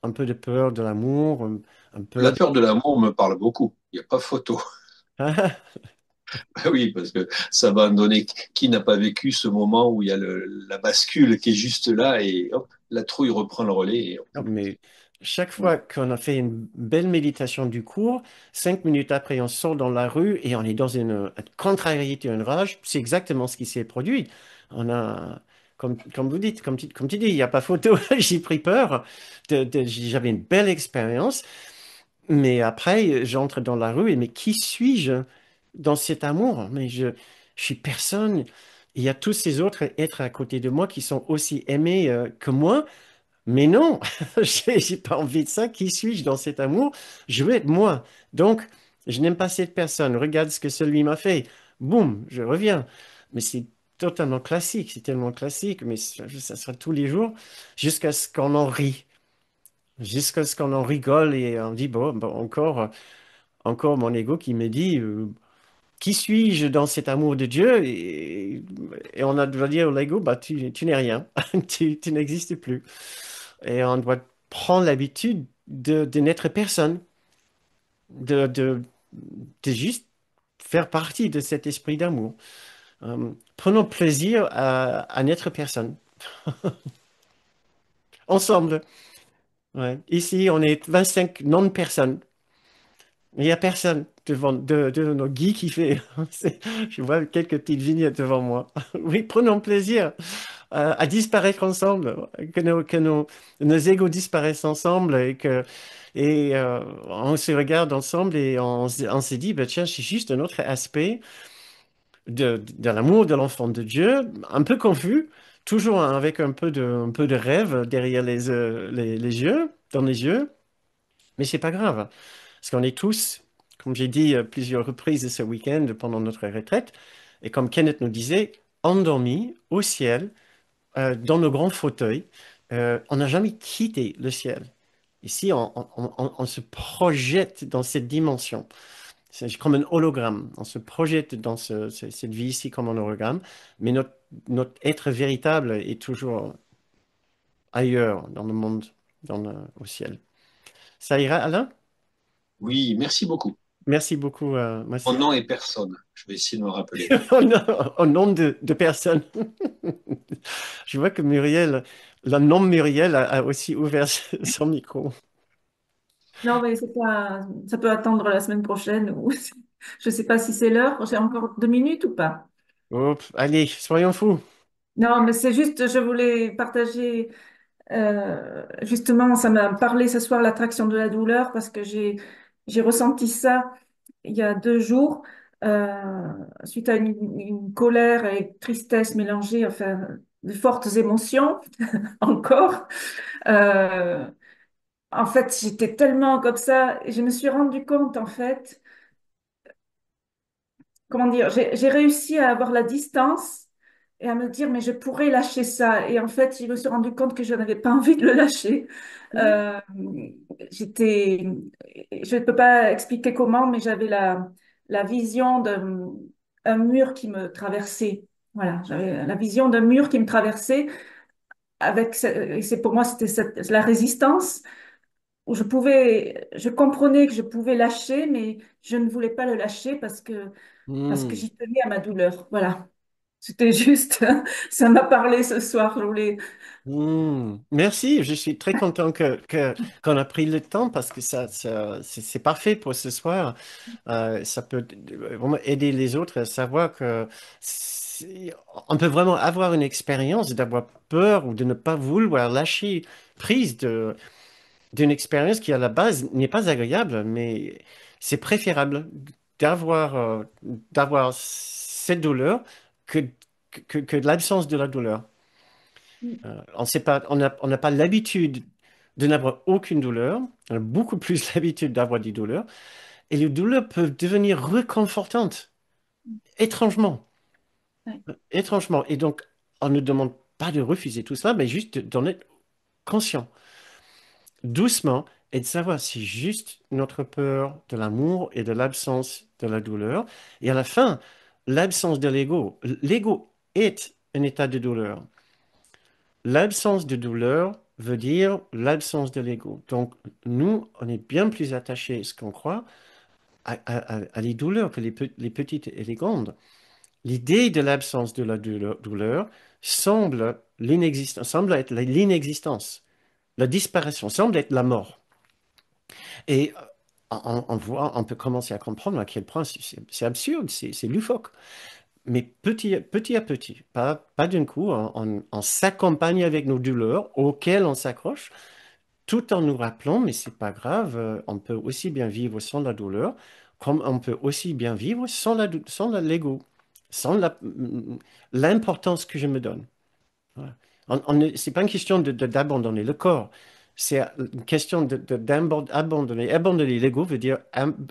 un peu de peur de l'amour, un La peu de... peur de l'amour me parle beaucoup. Il n'y a pas photo. Ah oui, parce que ça va me donner qui n'a pas vécu ce moment où il y a la bascule qui est juste là et hop, la trouille reprend le relais. Et hop. Non, mais chaque fois qu'on a fait une belle méditation du cours, 5 minutes après, on sort dans la rue et on est dans une contrariété, une rage. C'est exactement ce qui s'est produit. On a, comme vous dites, comme tu dis, il n'y a pas photo. J'ai pris peur. J'avais une belle expérience. Mais après, j'entre dans la rue et mais qui suis-je dans cet amour? Mais je suis personne. Il y a tous ces autres êtres à côté de moi qui sont aussi aimés que moi. Mais non, j'ai pas envie de ça. Qui suis-je dans cet amour? Je veux être moi. Donc, je n'aime pas cette personne. Regarde ce que celui m'a fait. Boum, je reviens. Mais c'est totalement classique. C'est tellement classique. Mais ça sera tous les jours jusqu'à ce qu'on en rit. Jusqu'à ce qu'on en rigole et on dit, bon, encore mon ego qui me dit, qui suis-je dans cet amour de Dieu? Et on a doit dire au l'ego, bah, tu n'es rien. Tu n'existes plus. Et on doit prendre l'habitude de n'être personne, de, de, de juste faire partie de cet esprit d'amour. Prenons plaisir à n'être personne. Ensemble. Ouais. Ici, on est 25 non-personnes. Il n'y a personne devant nos Guy qui fait. Je vois quelques petites vignettes devant moi. Oui, prenons plaisir à disparaître ensemble, que nos égos disparaissent ensemble et on se regarde ensemble et on se dit, bah, tiens, c'est juste un autre aspect de l'amour de l'enfant de Dieu, un peu confus, toujours avec un peu de rêve derrière les yeux, dans les yeux, mais c'est pas grave, parce qu'on est tous, comme j'ai dit plusieurs reprises ce week-end pendant notre retraite, et comme Kenneth nous disait, endormis au ciel, dans nos grands fauteuils. On n'a jamais quitté le ciel. Ici, on se projette dans cette dimension. C'est comme un hologramme. On se projette dans cette vie ici comme un hologramme, mais notre être véritable est toujours ailleurs, dans le monde, au ciel. Ça ira, Alain? Oui, merci beaucoup. Merci beaucoup. Mon Merci. nom est personne. Je vais essayer de me rappeler. Au nom de personne. Je vois que Muriel, le nom Muriel a aussi ouvert son micro. Non, mais c'est pas, ça peut attendre la semaine prochaine ou je sais pas si c'est l'heure. J'ai encore 2 minutes ou pas? Hop, allez, soyons fous. Non, mais c'est juste, je voulais partager, justement, ça m'a parlé ce soir, l'attraction de la douleur, parce que j'ai ressenti ça il y a 2 jours, suite à une colère et tristesse mélangée, enfin, de fortes émotions encore. Euh, En fait, j'étais tellement comme ça, et je me suis rendu compte, en fait, comment dire, j'ai réussi à avoir la distance et à me dire, mais je pourrais lâcher ça. Et en fait, je me suis rendu compte que je n'avais pas envie de le lâcher. Euh, j'étais, je ne peux pas expliquer comment, mais j'avais la vision d'un mur qui me traversait. Voilà, j'avais la vision d'un mur qui me traversait avec, et c'est pour moi, c'était la résistance où je comprenais que je pouvais lâcher, mais je ne voulais pas le lâcher parce que Hmm. j'y tenais à ma douleur. Voilà. C'était juste, ça m'a parlé ce soir. Je voulais. Merci, je suis très content qu'on a pris le temps parce que c'est parfait pour ce soir. Ça peut vraiment aider les autres à savoir que on peut vraiment avoir une expérience d'avoir peur ou de ne pas vouloir lâcher prise d'une expérience qui à la base n'est pas agréable, mais c'est préférable d'avoir d'avoir cette douleur que, que l'absence de la douleur. On sait pas, on n'a pas l'habitude de n'avoir aucune douleur. On a beaucoup plus l'habitude d'avoir des douleurs. Et les douleurs peuvent devenir réconfortantes, étrangement. Ouais. Étrangement. Et donc, on ne demande pas de refuser tout ça, mais juste d'en être conscient, doucement, et de savoir si juste notre peur de l'amour et de l'absence de la douleur. Et à la fin, l'absence de l'ego. L'ego est un état de douleur. L'absence de douleur veut dire l'absence de l'ego. Donc, nous, on est bien plus attachés, ce qu'on croit, à les douleurs que les petites et les grandes. L'idée de l'absence de la douleur semble être l'inexistence. La disparition semble être la mort. Et on peut commencer à comprendre à quel point c'est absurde, c'est loufoque. Mais petit à petit, pas d'un coup, on s'accompagne avec nos douleurs auxquelles on s'accroche, tout en nous rappelant, mais c'est pas grave, on peut aussi bien vivre sans la douleur, comme on peut aussi bien vivre sans l'ego, sans l'importance que je me donne. Voilà. C'est pas une question d'abandonner le corps, c'est une question d'abandonner. Abandonner l'ego veut dire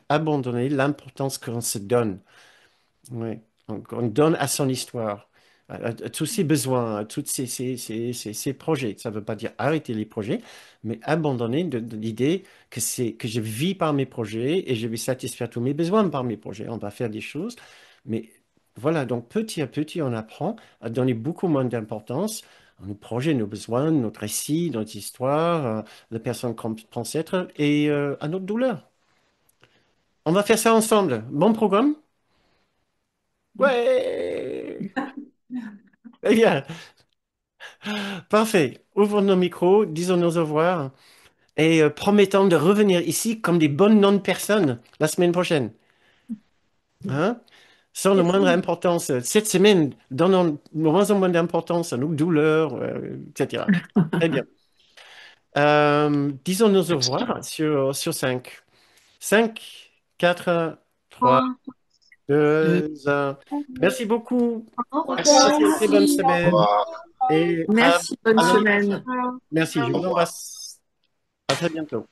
abandonner l'importance qu'on se donne. Oui, on donne à son histoire, à tous ses besoins, à tous ses projets. Ça ne veut pas dire arrêter les projets, mais abandonner de l'idée que je vis par mes projets et je vais satisfaire tous mes besoins par mes projets. On va faire des choses, mais voilà, donc petit à petit, on apprend à donner beaucoup moins d'importance à nos projets, nos besoins, notre récit, notre histoire, la personne qu'on pense être et à notre douleur. On va faire ça ensemble. Bon programme? Ouais! Eh bien, parfait. Ouvrons nos micros, disons nos au revoir et promettons de revenir ici comme des bonnes non-personnes la semaine prochaine. Hein? Sans la moindre Merci. importance. Cette semaine, donnons de moins en moins d'importance à nos douleurs, etc. Très bien. Disons nos au revoir sur 5. 5, 4, 3. 3, Merci beaucoup. Au Passez une revoir. très bonne Merci. Au semaine revoir. et Merci, bonne à l'année semaine. prochaine. Merci, Au je vous revoir. embrasse. À très bientôt.